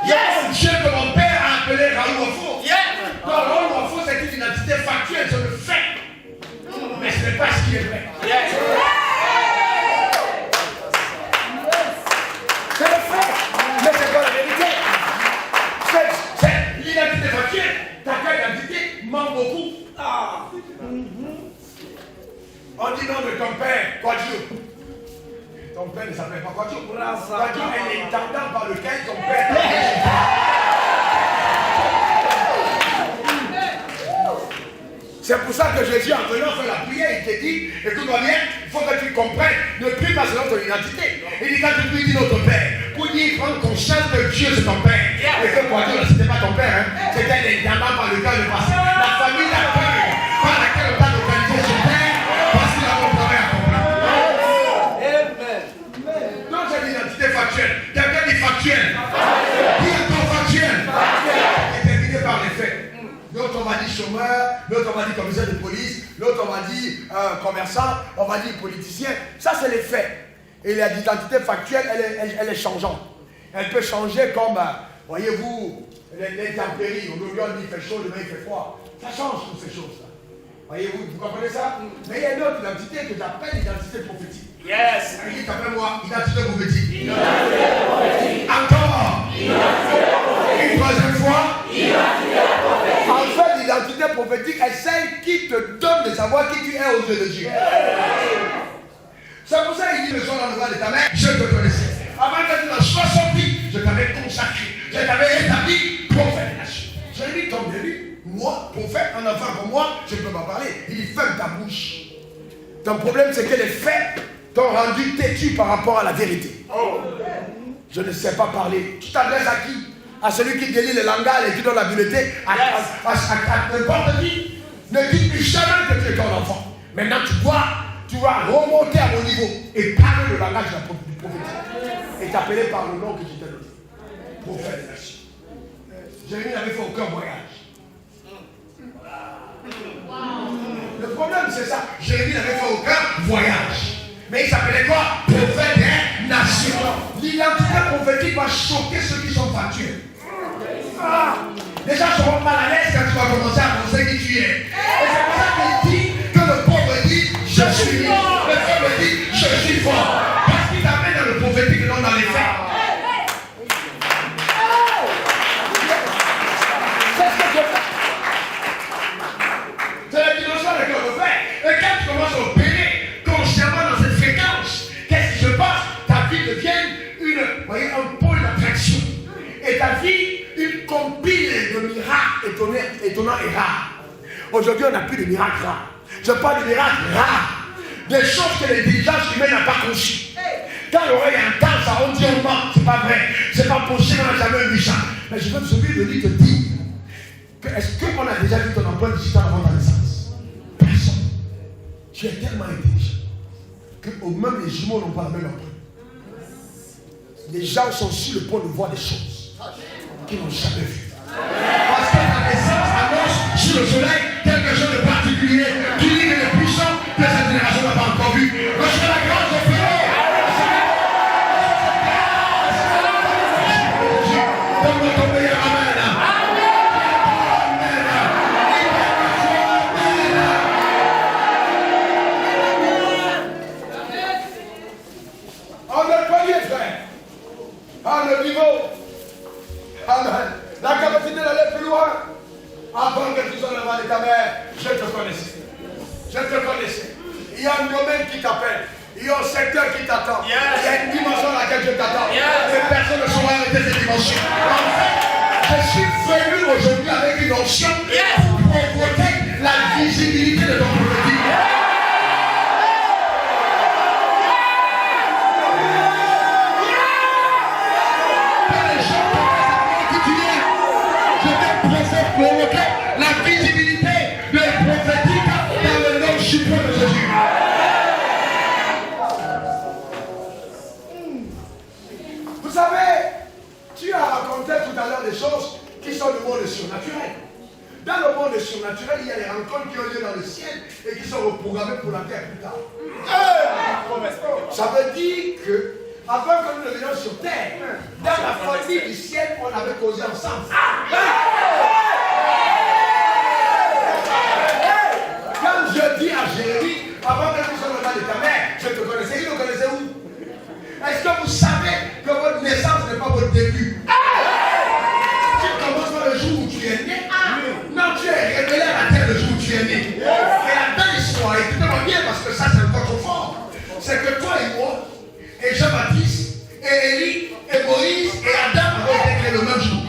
Yes! Dieu que mon père a appelé Raoul Wafo. Yes! Donc Raoul Wafo, c'est une identité factuelle, c'est le fait. Mais ce n'est pas ce qui est vrai. Yes! C'est le fait, mais ce n'est pas la vérité. C'est l'identité factuelle. Ta identité ment beaucoup. On dit non de ton père, Quadio. Ton père ne s'appelle pas Quadio. Quadio est l'intendant par lequel ton C'est pour ça que Jésus, en venant faire la prière, il te dit, écoute-moi bien, il faut que tu comprennes, ne prie pas selon ton identité. Il dit, quand tu pries, dis notre Père. Pour dire, prendre conscience que Dieu, c'est ton Père. Et que pour Dieu, c'était pas ton Père, hein. C'était les diamants par lequel le passé. La famille d'accueil par laquelle on t'a localisé son Père, parce qu'il a mon travail à comprendre. Non, c'est l'identité factuelle. Quelqu'un dit factuelle. Qui est ton factuel? Déterminé par les faits. L'autre on va dire chômeur, l'autre on va dire commissaire de police, l'autre on va dire commerçant, on va dire politicien. Ça c'est les faits. Et l'identité factuelle, elle est changeante. Elle peut changer comme, voyez-vous, les tempéries. Aujourd'hui on dit il fait chaud, demain il fait froid. Ça change toutes ces choses-là. Voyez-vous, vous comprenez ça? Mais il y a une autre identité que j'appelle l'identité prophétique. Yes. Il dit moi, identité prophétique. Identité prophétique. Encore. Identité prophétique. Une troisième fois. Identité prophétique. En fait, l'identité prophétique est celle qui te donne de savoir qui tu es aux yeux de Dieu. C'est pour ça qu'il dit le soir dans le voix de ta mère, je te connaissais. Avant que tu ne sois sorti, je t'avais consacré. Je t'avais établi prophète. Je lui ai dit, comme lui, moi, prophète, un enfant comme moi, je ne peux pas parler. Il dit, ferme ta bouche. Ton problème, c'est que les faits t'ont rendu têtu par rapport à la vérité. Je ne sais pas parler. Tu t'adresses à qui? À celui qui délie le langage et qui donne l'habileté à n'importe qui. Ne dis plus jamais que tu es ton enfant. Maintenant, tu vas remonter à mon niveau et parler le langage du prophète. Et t'appeler par le nom que je t'ai donné. Prophète. Jérémie n'avait fait aucun voyage. Le problème, c'est ça. Jérémie n'avait fait aucun voyage. Mais il s'appelait quoi? Prophète des nations. L'identité prophétique va choquer ceux qui sont factuels. Les gens ne seront pas à l'aise quand tu vas commencer à penser qui tu es. Et c'est pour ça qu'il dit que le pauvre dit je suis libre. Le faible dit je suis fort. Parce qu'il t'amène dans le prophétique et non dans les faits. C'est ce que je fais. C'est la dimension avec laquelle on fait. Et quand tu commences à opérer consciemment dans cette fréquence, qu'est-ce qui se passe? Ta vie devient un pôle d'attraction. Et ta vie, une compile de miracles étonnants et rares. Aujourd'hui, on n'a plus de miracles rares. Je parle de miracles rares. Des choses que l'intelligence humaine n'a pas conçues. Quand l'oreille entend ça, on dit on ment. C'est pas vrai. C'est pas possible, on n'a jamais vu ça. Mais je veux me souvenir de lui te dire que est-ce qu'on a déjà vu ton empreinte digitale avant ta naissance? Personne. Tu es tellement intelligent que même les jumeaux n'ont pas la même empreinte. Les gens sont sur le point de voir des choses qu'ils n'ont jamais vues. Parce que la naissance annonce sur le soleil quelque chose de particulier qui dit que les puissants de cette génération n'ont pas encore vu. Reçois la grâce de Dieu. Donne-moi ton meilleur amen. On est premier frère. À le niveau. Amen. La capacité d'aller plus loin. Avant que tu sois le mal de ta mère, je te connaissais. Je te connaissais. Il y a un domaine qui t'appelle. Il y a un secteur qui t'attend. Il y a une dimension à laquelle je t'attends. Et personne ne saura arrêter cette dimension. En fait, je suis venu aujourd'hui avec une option pour provoquer la visibilité de ton prophétique. Provoquer la visibilité de la prophétique dans le nom suprême de Jésus. Vous savez, tu as raconté tout à l'heure des choses qui sont du monde surnaturel. Dans le monde surnaturel, il y a des rencontres qui ont lieu dans le ciel et qui sont reprogrammées pour la terre plus tard. Ça veut dire que avant que nous ne venions sur terre, dans la famille du ciel, on avait causé ensemble. Quand je dis à Jérémie, avant que nous soyons dans de ta mère, je te connaissais, il me connaissait où? Est-ce que vous savez que votre naissance n'est pas votre début? Tu commences par le jour où tu es né. Non, tu es révélé à la terre le jour où tu es né. Et la belle histoire, écoutez-moi bien parce que ça c'est encore trop fort. C'est que toi et moi, et Jean-Baptiste, et Élie, et Moïse, et Adam avaient été créés le même jour.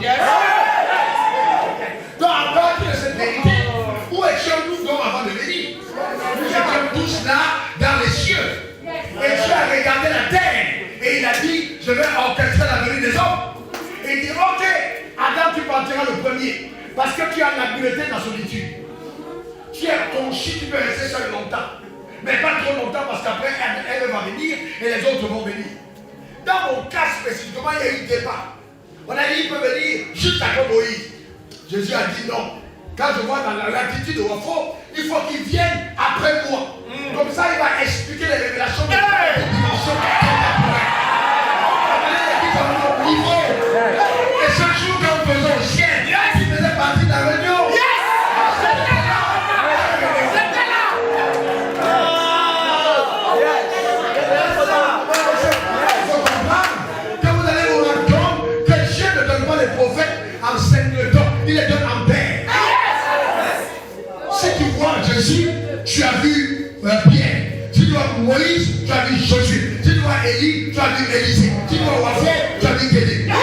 tous là dans les cieux. Et Dieu a regardé la terre et il a dit, je vais orchestrer la venue des hommes. Et il dit, ok, Adam, tu partiras le premier parce que tu as l'habileté de la solitude. Tu es conçu, tu peux rester seul longtemps. Mais pas trop longtemps parce qu'après elle va venir et les autres vont venir. Dans mon cas spécifiquement, il y a eu débat. On a dit, il peut venir juste après Moïse. Jésus a dit non. Quand je vois dans l'attitude de Wafo, il faut qu'il vienne après moi. Comme ça, il va expliquer les révélations de la dimension temporelle. Et ce jour, quand nous faisons au ciel, il faisait partie de la réunion. En singleton, il les donne en paix. Si tu vois Jésus, tu as vu Pierre. Si tu vois Moïse, tu as vu Josué. Si tu vois Élie, tu as vu Élisée. Si tu vois Wafo, tu as vu Gédéon.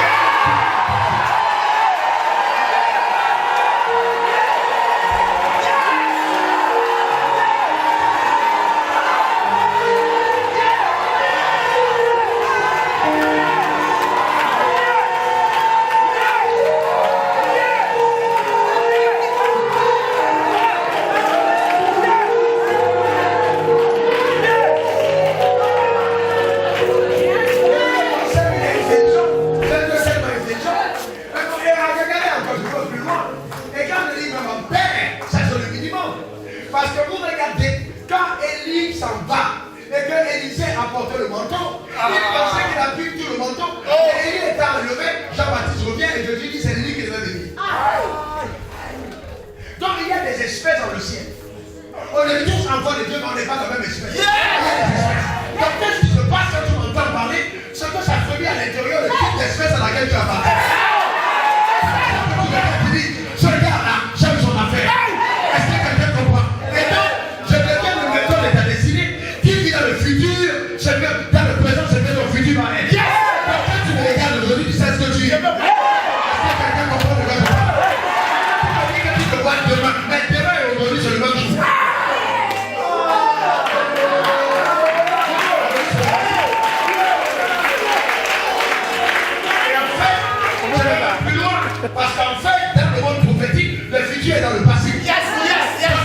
Parce qu'en fait, dans le monde prophétique, le futur est dans le passé.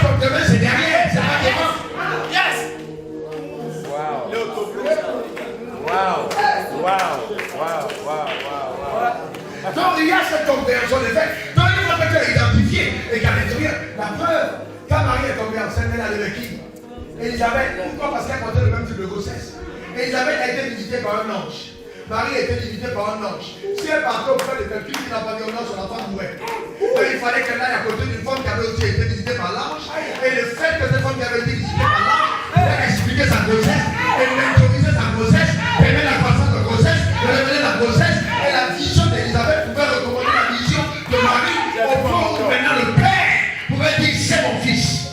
Donc demain, c'est derrière, c'est pas devant. Donc il y a cette compréhension des faits. Donc il faut que tu aies identifié et qu'à l'intérieur, la preuve, quand Marie est tombée enceinte, elle a levé qui? Élisabeth. Pourquoi? Parce qu'elle portait le même type de grossesse. Élisabeth a été visitée par un ange. Marie a été visitée par un ange. Si elle partait au fait de calcul, il n'a pas dit au ange, son enfant mourait. Donc il fallait qu'elle aille à côté d'une femme qui avait aussi été visitée par l'ange. Et le fait que cette femme qui avait été visitée par l'ange, elle a expliqué sa grossesse, elle mentorisait sa grossesse, elle met la croissance de grossesse, elle révélait la grossesse, et la vision d'Élisabeth pouvait recommander la vision de Marie au point où maintenant le Père pouvait dire c'est mon fils.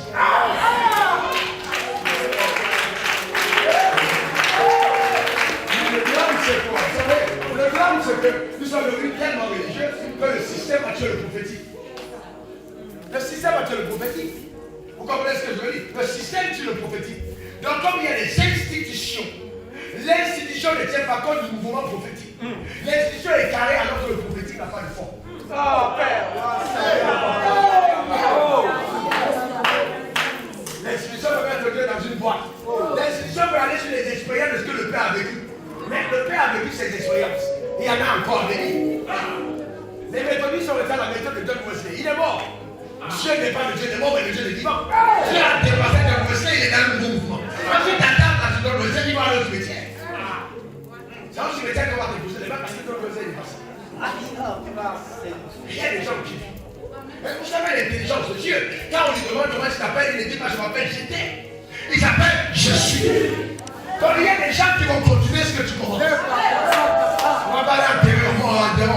Le drame, c'est que nous sommes devenus tellement religieux que le système a tué le prophétique. Le système a tué le prophétique. Vous comprenez ce que je veux dire? Le système tue le prophétique. Donc comme il y a des institutions, l'institution ne tient pas compte du mouvement prophétique. L'institution est carrée alors que le prophétique n'a pas de forme. L'institution veut mettre Dieu dans une boîte. L'institution veut aller sur les expériences de ce que le Père a vécu. Mais le Père a vécu ces expériences. Il y en a encore à venir. Les méthodistes sont restés à la méthode de John Wesley. Il est mort. Dieu n'est pas le Dieu des morts, mais le Dieu des vivants. Dieu a dépassé John Wesley, il est dans le nouveau mouvement. Quand tu t'attends à John Wesley, il va aller au cimetière. C'est un cimetière qu'on va te pousser les mains parce que John Wesley est passé. Il y a des gens qui vivent. Mais vous savez l'intelligence de Dieu. Quand on lui demande comment tu t'appelles, il ne dit pas je m'appelle j'étais. Il s'appelle je suis. Donc il y a des gens qui vont continuer ce que tu commences. On va pas aller enterrer au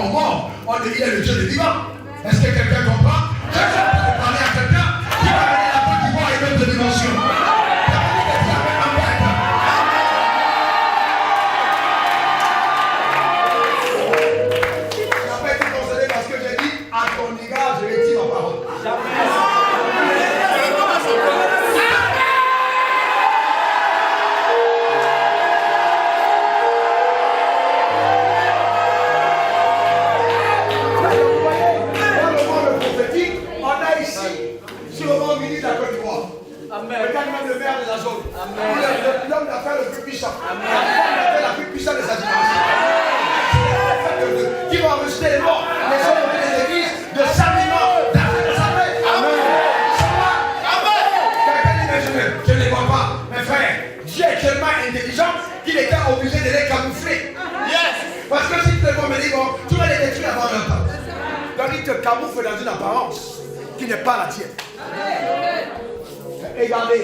mort. On dit il est le Dieu des vivants. Est-ce que quelqu'un comprend? Je suis en train de parler à quelqu'un qui va venir la Côte d'Ivoire et même de dimension. Je n'ai pas été consolé parce que j'ai dit à ton égard, je vais dire ma parole. Regarde même le maire de la zone. L'homme d'affaires le plus puissant. La femme d'affaires la plus puissante de sa génération. Qui va enregistrer les morts. Les hommes de l'église de Samuel, d'affaires de Samuel. Amen. Ils sont là. Amen. Je ne les vois pas. Mes frères, Dieu est tellement intelligent qu'il était obligé de les camoufler. Yes. Parce que si tu les vois me dire, bon, tu vas les détruire avant leur temps. Donc il te camoufle dans une apparence qui n'est pas la tienne. Regardez,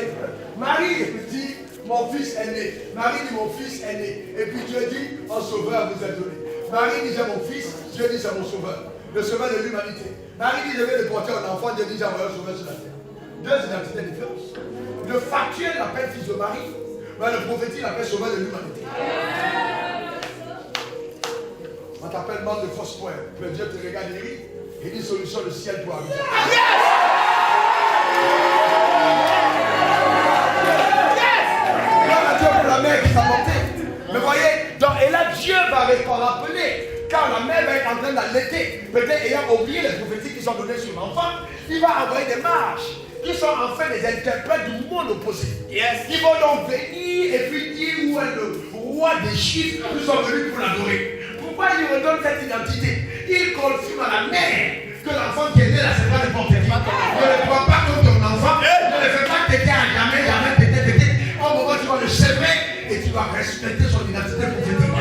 Marie est petite, mon fils est né. Marie dit mon fils est né. Et puis Dieu dit, en sauveur vous êtes donné. Marie dit j'ai mon fils, Dieu dit c'est mon sauveur. Le sauveur de l'humanité. Marie dit je vais le porter un enfant, Dieu dit j'ai envoyé un sauveur sur la terre. Deux identités différentes. Le factuel l'appelle fils de Marie, mais le prophétique l'appelle sauveur de l'humanité. On t'appelle manque de fausse pointe. Mais Dieu te regarde et rit. Il dit solution, le ciel doit arriver. La mère qui t'a monté. Mais voyez, donc, et là Dieu va rappeler, quand la mère va être en train d'allaiter, peut-être ayant oublié les prophéties qui sont données sur l'enfant, il va envoyer des marches qui sont en fait des interprètes du monde opposé. Yes. Qui vont donc venir et puis dire où est le roi des chiffres, nous sommes venus pour l'adorer. Pourquoi il redonne cette identité? Il confirme à la mère que l'enfant qui est né là, c'est pas n'importe qui. Ne le prends pas comme ton enfant, ne le fais pas têter à jamais, têter. Au moment où tu vas le séparer et tu vas respecter son identité prophétique.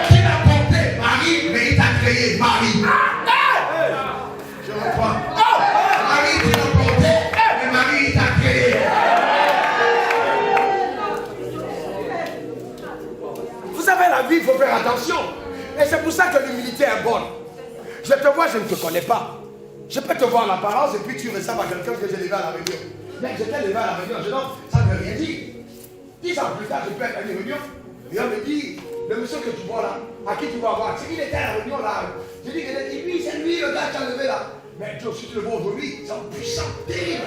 Qui l'a porté? Marie, mais il t'a créé Marie. Je reprends. Marie, tu l'as porté, mais Marie, il t'a créé. Vous savez, la vie, il faut faire attention. Et c'est pour ça que l'humilité est bonne. Je te vois, je ne te connais pas. Je peux te voir en apparence et puis tu ressembles à quelqu'un que j'ai levé à la réunion. Mais j'étais levé à la réunion, je dis, ça ne veut rien dire. 10 ans plus tard, je peux être à une réunion. Et on me dit, le monsieur que tu vois là, à qui tu vas voir, il était à la réunion là. Je dis, lui, c'est lui le gars qui a levé là. Mais Dieu, si tu le vois aujourd'hui, c'est un puissant, terrible.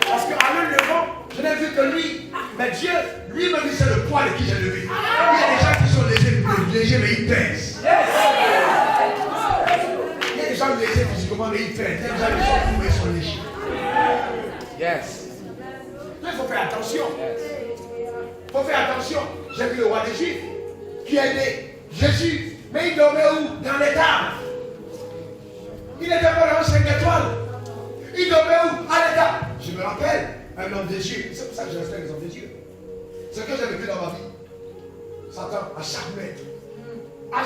Parce qu'en le levant, je n'ai vu que lui. Mais Dieu, lui-même, c'est le poids de qui j'ai levé. Il y a des gens qui sont légers, mais ils pèsent. Il y a des gens légers physiquement, mais ils pèsent. Il y a des gens qui sont fous, mais ils sont légers. Yes. Il faut faire attention. Il faut faire attention. J'ai vu le roi des Juifs qui est né, Jésus. Mais il dormait où? Dans les tables. Il n'était pas dans 5 étoiles. Il dormait où? À l'état. Je me rappelle, un homme des Juifs. C'est pour ça que je respecte les hommes des Juifs. Ce que j'ai vécu dans ma vie, Satan, à chaque mètre, a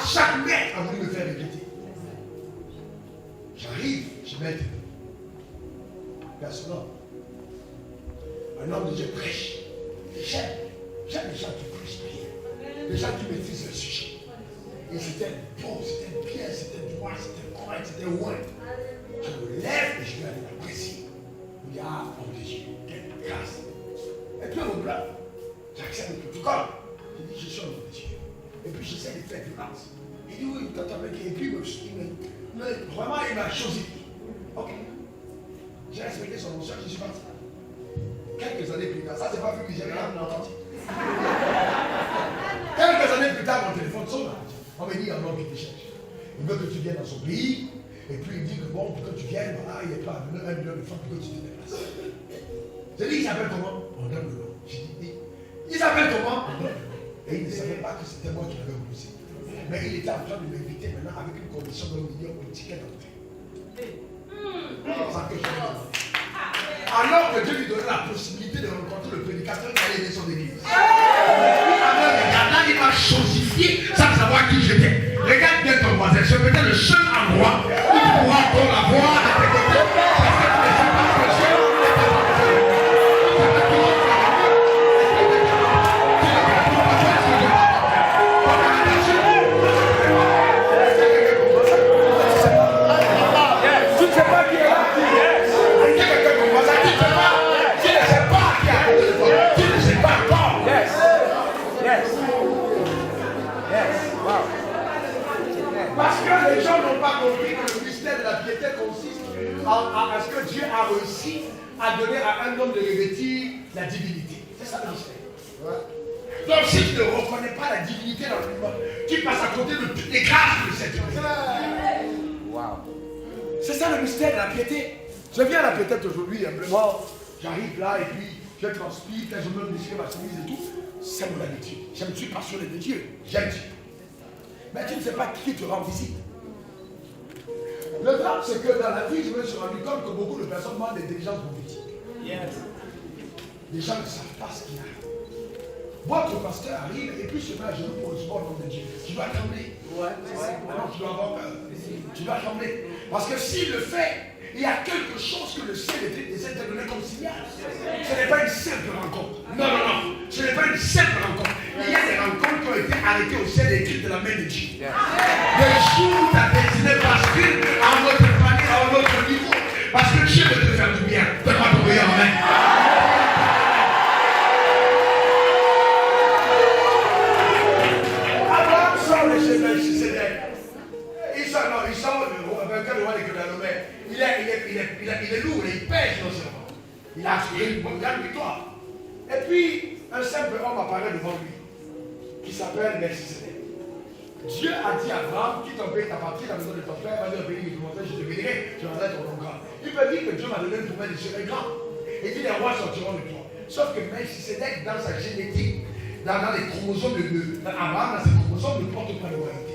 voulu me faire regretter. J'arrive, je m'aide. Personne. Un homme de Dieu prêche. J'aime les gens qui prêchent bien. Les gens qui maîtrisent le sujet. Et c'était bon, c'était bien, c'était droit, c'était correct, c'était loin. Je me lève et je vais aller l'apprécier. Je me dis, ah, homme de Dieu, quelle grâce. Et puis on me blâme. J'accepte le protocole. Je dis, je suis un homme de Dieu. Et puis j'essaie de faire grâce. Il dit, oui, quand avec et puis vraiment, il m'a choisi. Ok. J'ai respecté son notion, je suis parti. Quelques années plus tard, ça c'est pas vu que j'avais entendu. Quelques années plus tard, mon téléphone sonne. On me dit, il y a un homme qui te cherche. Il veut que tu viennes dans son pays. Et puis il dit que bon, pour que tu viennes, voilà, il n'y a pas 1 million de francs pour que tu te déplaces. Je dis, il s'appelle comment? On donne le nom. Je dis, il s'appelle comment? On donne le nom. Et il ne savait pas que c'était moi qui l'avais repoussé. Mais il était en train de m'inviter maintenant avec une condition de 1 million pour le ticket d'entrée. Ça que je lui ai. Alors que Dieu lui donnait la possibilité de rencontrer le prédicateur qui allait aider son église. Il m'a chosifié sans savoir qui j'étais. Regarde bien ton voisin, c'est peut-être le seul endroit où tu pourras encore la voir à tes côtés. Parce que tu ne sais pas que Dieu tu ne sais pas qui est là. Parce que les gens n'ont pas compris que le mystère de la piété consiste à ce que Dieu a réussi à donner à un homme de revêtir la divinité. C'est ça le mystère. Donc si tu ne reconnais pas la divinité dans l'humain, tu passes à côté de toutes les grâces de cette humanité. Wow. Ce C'est ça le mystère de la piété. Je viens à la piété aujourd'hui, humblement. J'arrive là et puis je transpire, quand je me déchire ma chemise et tout. C'est mon habitude. Je me suis passionné de Dieu. J'aime Dieu. Mais tu ne sais pas qui te rend visite. Le drame, c'est que dans la vie, je me suis rendu compte que beaucoup de personnes manquent d'intelligence prophétique. Yes. Les gens ne savent pas ce qu'il y a. Votre pasteur arrive et puis je mets à genoux pour le sport au nom de Dieu. Tu vas trembler. Ouais. Alors tu dois avoir peur. Tu vas trembler. Parce que s'il le fait, il y a quelque chose que le ciel essaie de donner comme signal. Ce n'est pas une simple rencontre. Non. Ce n'est pas une simple rencontre. Il y a des rencontres qui ont été arrêtées au ciel écrites de la main de Dieu. Le jour où ta destinée bascule à notre famille, à notre niveau. Parce que Dieu veut te faire du bien. Donne-moi ton meilleur main. Abraham sort de chez Melchisedec. Il sort le roi de Kedalomère. Il est lourd, il pèse non seulement. Il a assuré une bonne grande victoire. Et puis, un simple homme apparaît devant lui, qui s'appelle Melchisedec. Dieu a dit à Abraham, quitte ton pays, ta patrie, la maison de ton père, va dire au pays que tu m'entends, je te bénirai, tu rendrai ton nom grand. Il peut dire que Dieu m'a donné une promesse de serai grand. Et dit les rois sortiront de toi. Sauf que Melchisedec, dans sa génétique, dans les chromosomes Abraham, dans ses chromosomes, ne porte pas de royauté.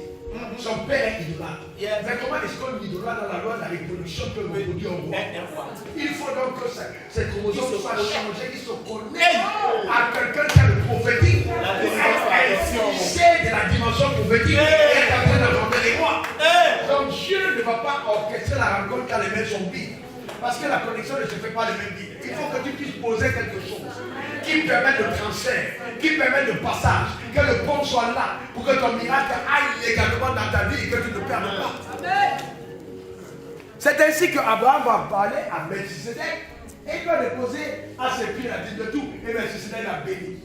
Son père est idolâtre. Mais comment est-ce qu'on idolâtre dans la loi de la reproduction peut reproduire un roi? Il faut donc que ces chromosomes soient changés, qu'ils se connectent à quelqu'un qui a le prophétique. Il sait de la dimension prophétique et est en train d'inventer les rois. Donc Dieu ne va pas orchestrer la rencontre quand les mains sont vides. Parce que la connexion ne se fait pas les mêmes vides. Il faut que tu puisses poser quelque chose qui permet de transfert, qui permet de passage, que le pont soit là pour que ton miracle aille légalement dans ta vie et que tu ne perdes pas. C'est ainsi que Abraham va parler à Melchisedec et il va déposer à ses pieds la dîme de tout. Et Melchisedec l'a béni.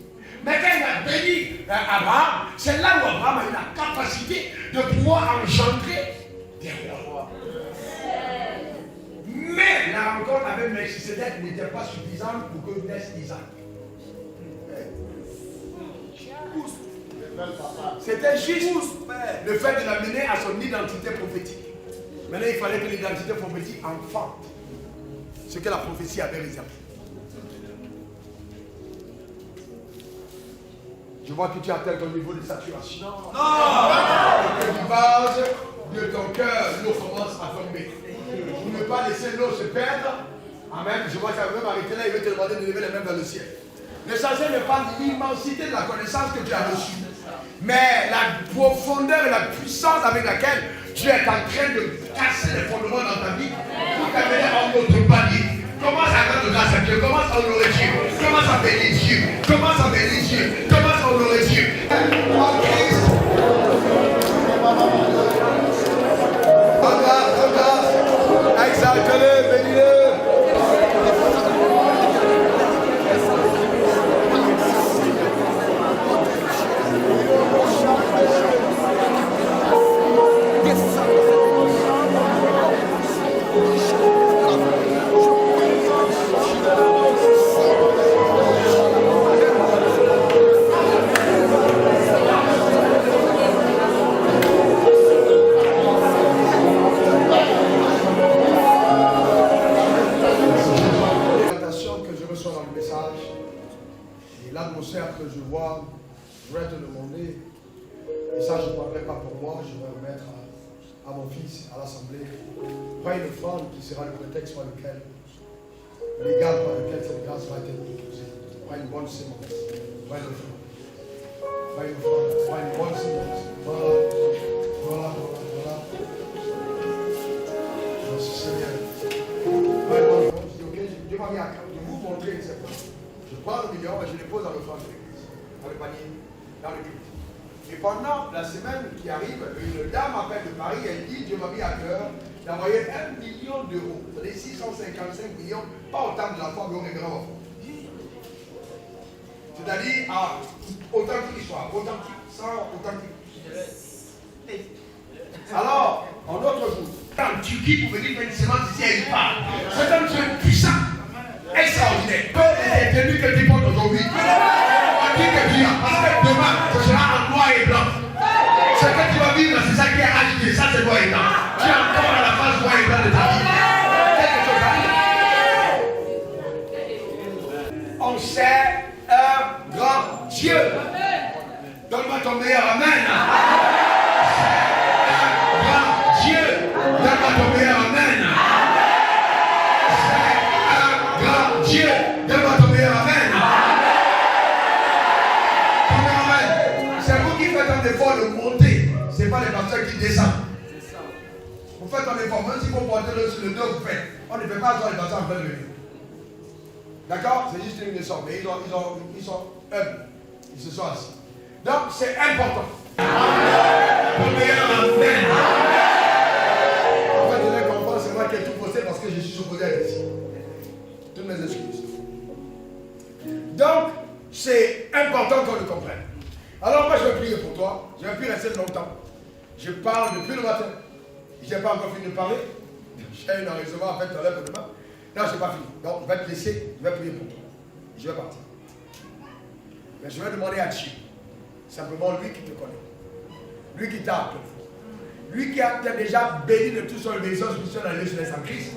Mais quand il a béni Abraham, c'est là où Abraham a eu la capacité de pouvoir engendrer des rois. Mais la rencontre avec Melchisedec n'était pas suffisante pour que naisse Isaac. C'était juste le fait de l'amener à son identité prophétique. Maintenant, il fallait que l'identité prophétique enfante ce que la prophétie avait réservé. Je vois que tu atteins ton niveau de saturation. Non! Et que du base de ton cœur, l'eau commence à tomber. Pour ne pas laisser l'eau se perdre. Amen. Je vois qu'il va même arrêter là, il veut te demander de lever les mains vers le ciel. L'essentiel n'est pas l'immensité de la connaissance que tu as reçue, mais la profondeur et la puissance avec laquelle tu es en train de casser les fondements dans ta vie pour t'amener en autre palier. Commence à rendre grâce à Dieu, commence à honorer Dieu, commence à bénir Dieu, commence à bénir Dieu, commence à honorer Dieu. En Christ. Regarde, exalte-le, bénis-le. L'atmosphère que je vois, je voudrais te demander, et ça je ne parlerai pas pour moi, je vais remettre à mon fils, à l'assemblée, prends une offrande qui sera le prétexte par lequel, l'égal par lequel cette grâce va être proposée. Prends une bonne sémence, prends une offrande, prends une offrande, prends une bonne sémence. Voilà. Merci Seigneur. Prends une bonne offrande, Dieu m'a mis à cœur de vous montrer une séquence. Je prends le million et je le pose dans l'offrande de l'église, dans le panier, dans le culte. Et pendant la semaine qui arrive, une dame appelle de Paris, elle dit, Dieu m'a mis à cœur d'envoyer 1 million d'euros, c'est-à-dire 655 millions, pas autant de la foi, mais on est grand. C'est-à-dire, authentique histoire, authentique, sans authentique. Alors, en autre jour, en Turquie, pour venir faire une séance ici, elle parle. C'est un Dieu puissant. Extraordinaire. Peu est tenu que tu portes aujourd'hui. On dit que tu as. Parce que demain, ce sera en noir et blanc. Ce que tu vas vivre, c'est ça qui est agité. Ça, c'est noir et blanc. Tu es encore à la phase noir et blanc de ta vie. ton meilleur amen. C'est un grand Dieu. Donne-moi ton meilleur amen. C'est un grand Dieu. Donne-moi ton meilleur amen. Ton meilleur amen. C'est vous qui faites un effort de monter. Ce n'est pas les pasteurs qui descendent. Vous faites un effort. Même si vous portez sur le dos, vous faites. On ne peut pas avoir les pasteurs en train de venir. D'accord? C'est juste une leçon. Mais ils sont humbles. Ils se sont assis. Donc, c'est important. Ton meilleur amen. En fait, je vais comprendre, c'est moi qui ai tout posé parce que je suis supposé être ici. Toutes mes excuses. Donc, c'est important qu'on le comprenne. Alors, moi, je vais prier pour toi. Je ne vais plus rester longtemps. Je parle depuis le matin. Je n'ai pas encore fini de parler. J'ai une enregistrement à faire tout à l'heure pour demain. Non, je n'ai pas fini. Donc, je vais te laisser. Je vais prier pour toi. Je vais partir. Mais je vais demander à Dieu. Simplement lui qui te connaît. Lui qui t'a appelé. Lui qui a déjà béni de tout son bénédiction spirituelle dans l'église de Saint-Christ.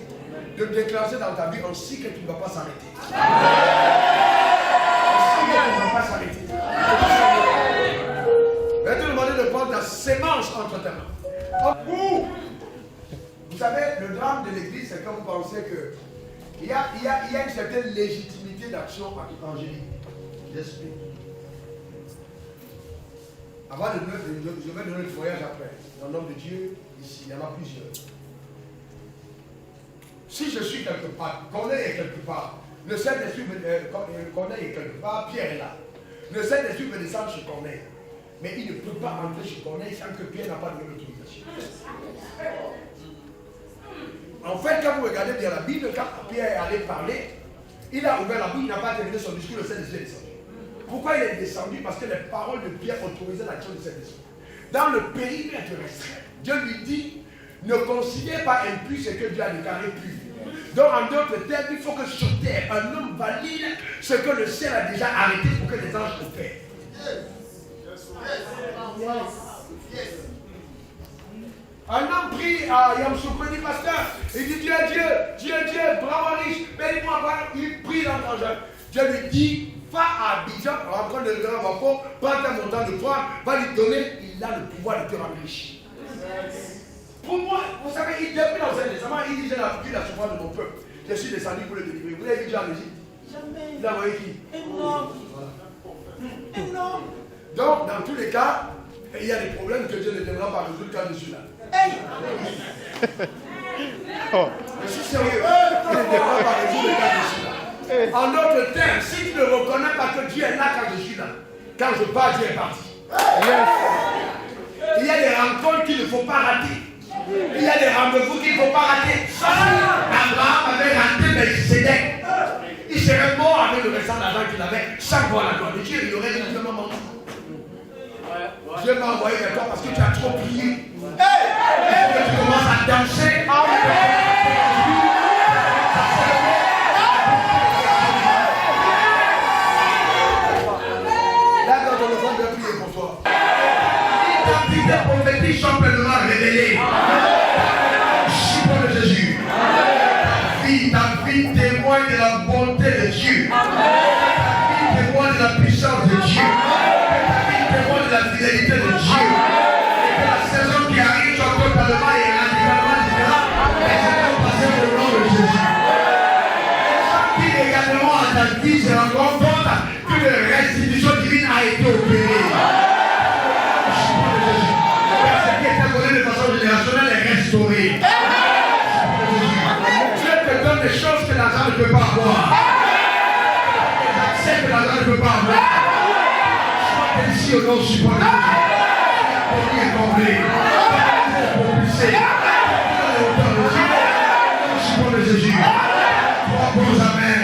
De déclencher dans ta vie ainsi que tu ne vas pas s'arrêter. Ainsi que tu ne vas pas s'arrêter. Je vais te demander de prendre ta sémence entre tes mains. Vous savez, le drame de l'église, c'est quand vous pensez que il y a une certaine légitimité d'action angélique. J'explique. Avant de je vais donner le voyage après. Dans le nom de Dieu, ici, il y en a plusieurs. Si je suis quelque part, Corneille est quelque part, le Saint-Esprit Corneille est quelque part, Pierre est là. Le Saint-Esprit veut descendre chez Corneille. Mais il ne peut pas entrer chez Corneille sans que Pierre n'a pas donné l'autorisation. En fait, quand vous regardez bien la Bible, quand Pierre est allé parler, il a ouvert la Bible, il n'a pas terminé son discours, le Saint-Esprit est descendu. Pourquoi il est descendu? Parce que les paroles de Pierre autorisaient l'action du Saint-Esprit. Dans le périmètre restreint, Dieu lui dit, ne considère pas impur ce que Dieu a déclaré pur. Donc en d'autres termes, il faut que sur terre, un homme valide ce que le ciel a déjà arrêté pour que les anges opèrent. Un homme prie à Yamsoukou, il dit pasteur, il dit Dieu, bravo riche, bénis-moi, il prie dans ton jeu. Dieu lui dit, va à Abidjan, rencontre le grand Bako, prends un montant de toi, va lui donner, il a le pouvoir de te rendre riche. Pour moi, vous savez, depuis l'Ancien Testament, il dit j'ai vu la souffrance de mon peuple. Je suis descendu pour le délivrer. Vous l'avez vu déjà en Égypte? Jamais. Il a envoyé qui? Énorme. Énorme. Donc, dans tous les cas, il y a des problèmes que Dieu ne donnera pas résoudre quand je suis là. Je suis sérieux. Il ne donnera pas résoudre quand je suis là. En d'autres termes, si tu ne reconnais pas que Dieu est là quand je suis là, quand je pars, Dieu est parti. Il y a des rencontres qu'il ne faut pas rater. Il y a des rendez-vous qu'il ne faut pas rater. Abraham avait raté Melchisedec. Il serait mort avec le restant d'argent qu'il avait sans voir la gloire de Dieu. Il aurait dit Dieu m'a menti. Dieu m'a envoyé vers toi parce que tu as trop prié. Et que tu commences à danser. Là, quand ton enfant doit prier pour toi. L'identité prophétique sont pleinement révélée. Support de Jésus. Ta vie témoigne de la bonté de Dieu. Ta vie témoigne de la puissance de Dieu. Ta vie témoigne de la fidélité de Dieu. Et que la saison qui arrive soit totalement et radicalement différente. Et c'est un passé au nom de Jésus. Qui également à ta vie se rend compte que la restitution divine a été opérée. Ce qui est donné de façon générationnelle est restauré. Dieu te donne des choses que l'argent ne peut pas avoir. Des accès que l'argent ne peut pas avoir. Sois ici au nom du support de Jésus. Pour lui est comblé. Pour pousser. Au support de Jésus. Trois bons amens.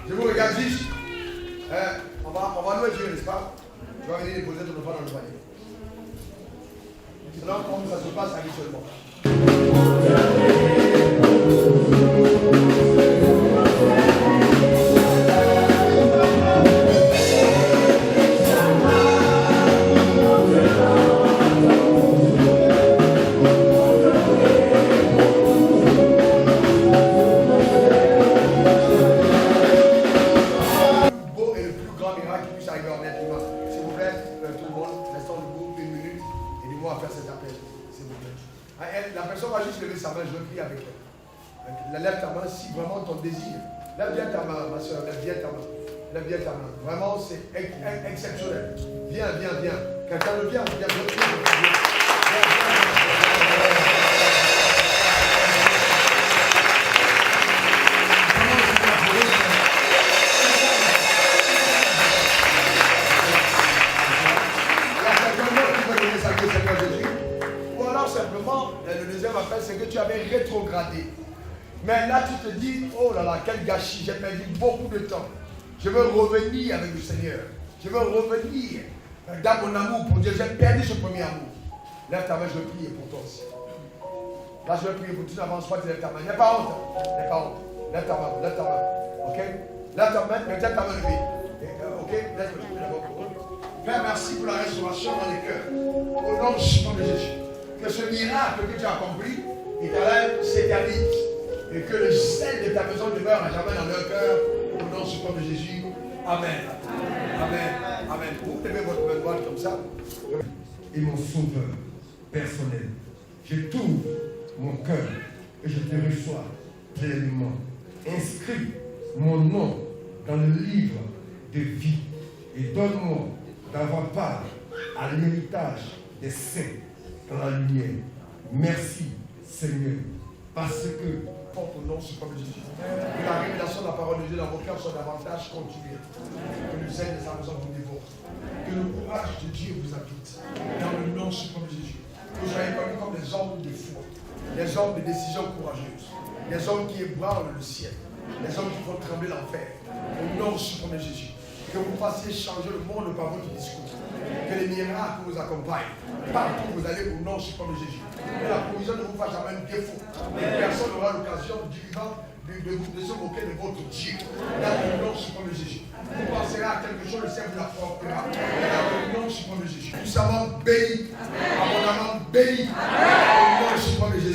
Je vous regarde juste. On va louer Dieu, n'est-ce pas? Tu vas venir déposer ton enfant dans le panier. C'est là comme ça se passe habituellement. sa main, je veux prier avec elle. Lève ta main si vraiment ton désir. Lève bien ta main, ma soeur, lève bien ta main. Lève bien ta main. Vraiment, c'est exceptionnel. Viens, viens, viens. Quelqu'un le vient, viens, je prie. Ou alors simplement, le deuxième appel, c'est que tu avais rétrogradé. Mais là, tu te dis, oh là là, quel gâchis, j'ai perdu beaucoup de temps. Je veux revenir avec le Seigneur. Je veux revenir dans mon amour pour Dieu. J'ai perdu ce premier amour. Lève ta main, je veux prier pour toi aussi. Là, je veux prier pour toi. Tu n'avances pas, tu lèves ta main. N'aie pas honte. N'aie pas honte. Lève ta main, lève ta main. Ok? Lève ta main, mais lève ta main levée. Ok? Lève-moi d'abord pour eux. Père, merci pour la restauration dans les cœurs. Au nom du Seigneur de Jésus. Que ce miracle que tu as accompli, Éternel, s'éternise. Et que le sel de ta maison demeure à jamais dans leur cœur. Au nom du Seigneur de Jésus. Amen. Amen. Amen. Vous levez votre main droite comme ça. Et mon sauveur personnel. Je t'ouvre mon cœur et je te reçois pleinement. Inscris mon nom dans le livre de vie et donne-moi d'avoir part à l'héritage des saints dans la lumière. Merci Seigneur, parce que Porte au nom suprême de Jésus. Que la révélation de la parole de Dieu dans vos cœurs soit davantage continuelle. Que le zèle des Amazones vous dévore. Que le courage de Dieu vous habite. Dans le nom suprême de Jésus. Que vous soyez connus comme des hommes de foi. Des hommes de décision courageuse. Des hommes qui ébranlent le ciel. Des hommes qui font trembler l'enfer. Au nom suprême de Jésus. Que vous fassiez changer le monde par votre discours. Que les miracles vous accompagnent. Partout où vous allez au nom suprême de Jésus. Que la provision ne vous fasse jamais un défaut. Et personne n'aura l'occasion du vivant de se moquer de votre Dieu. Dans le nom suprême de Jésus. Vous penserez à quelque chose, le Seigneur vous l'apportera. Dans le nom suprême de Jésus. Puissamment béni, abondamment béni. Au nom suprême de Jésus.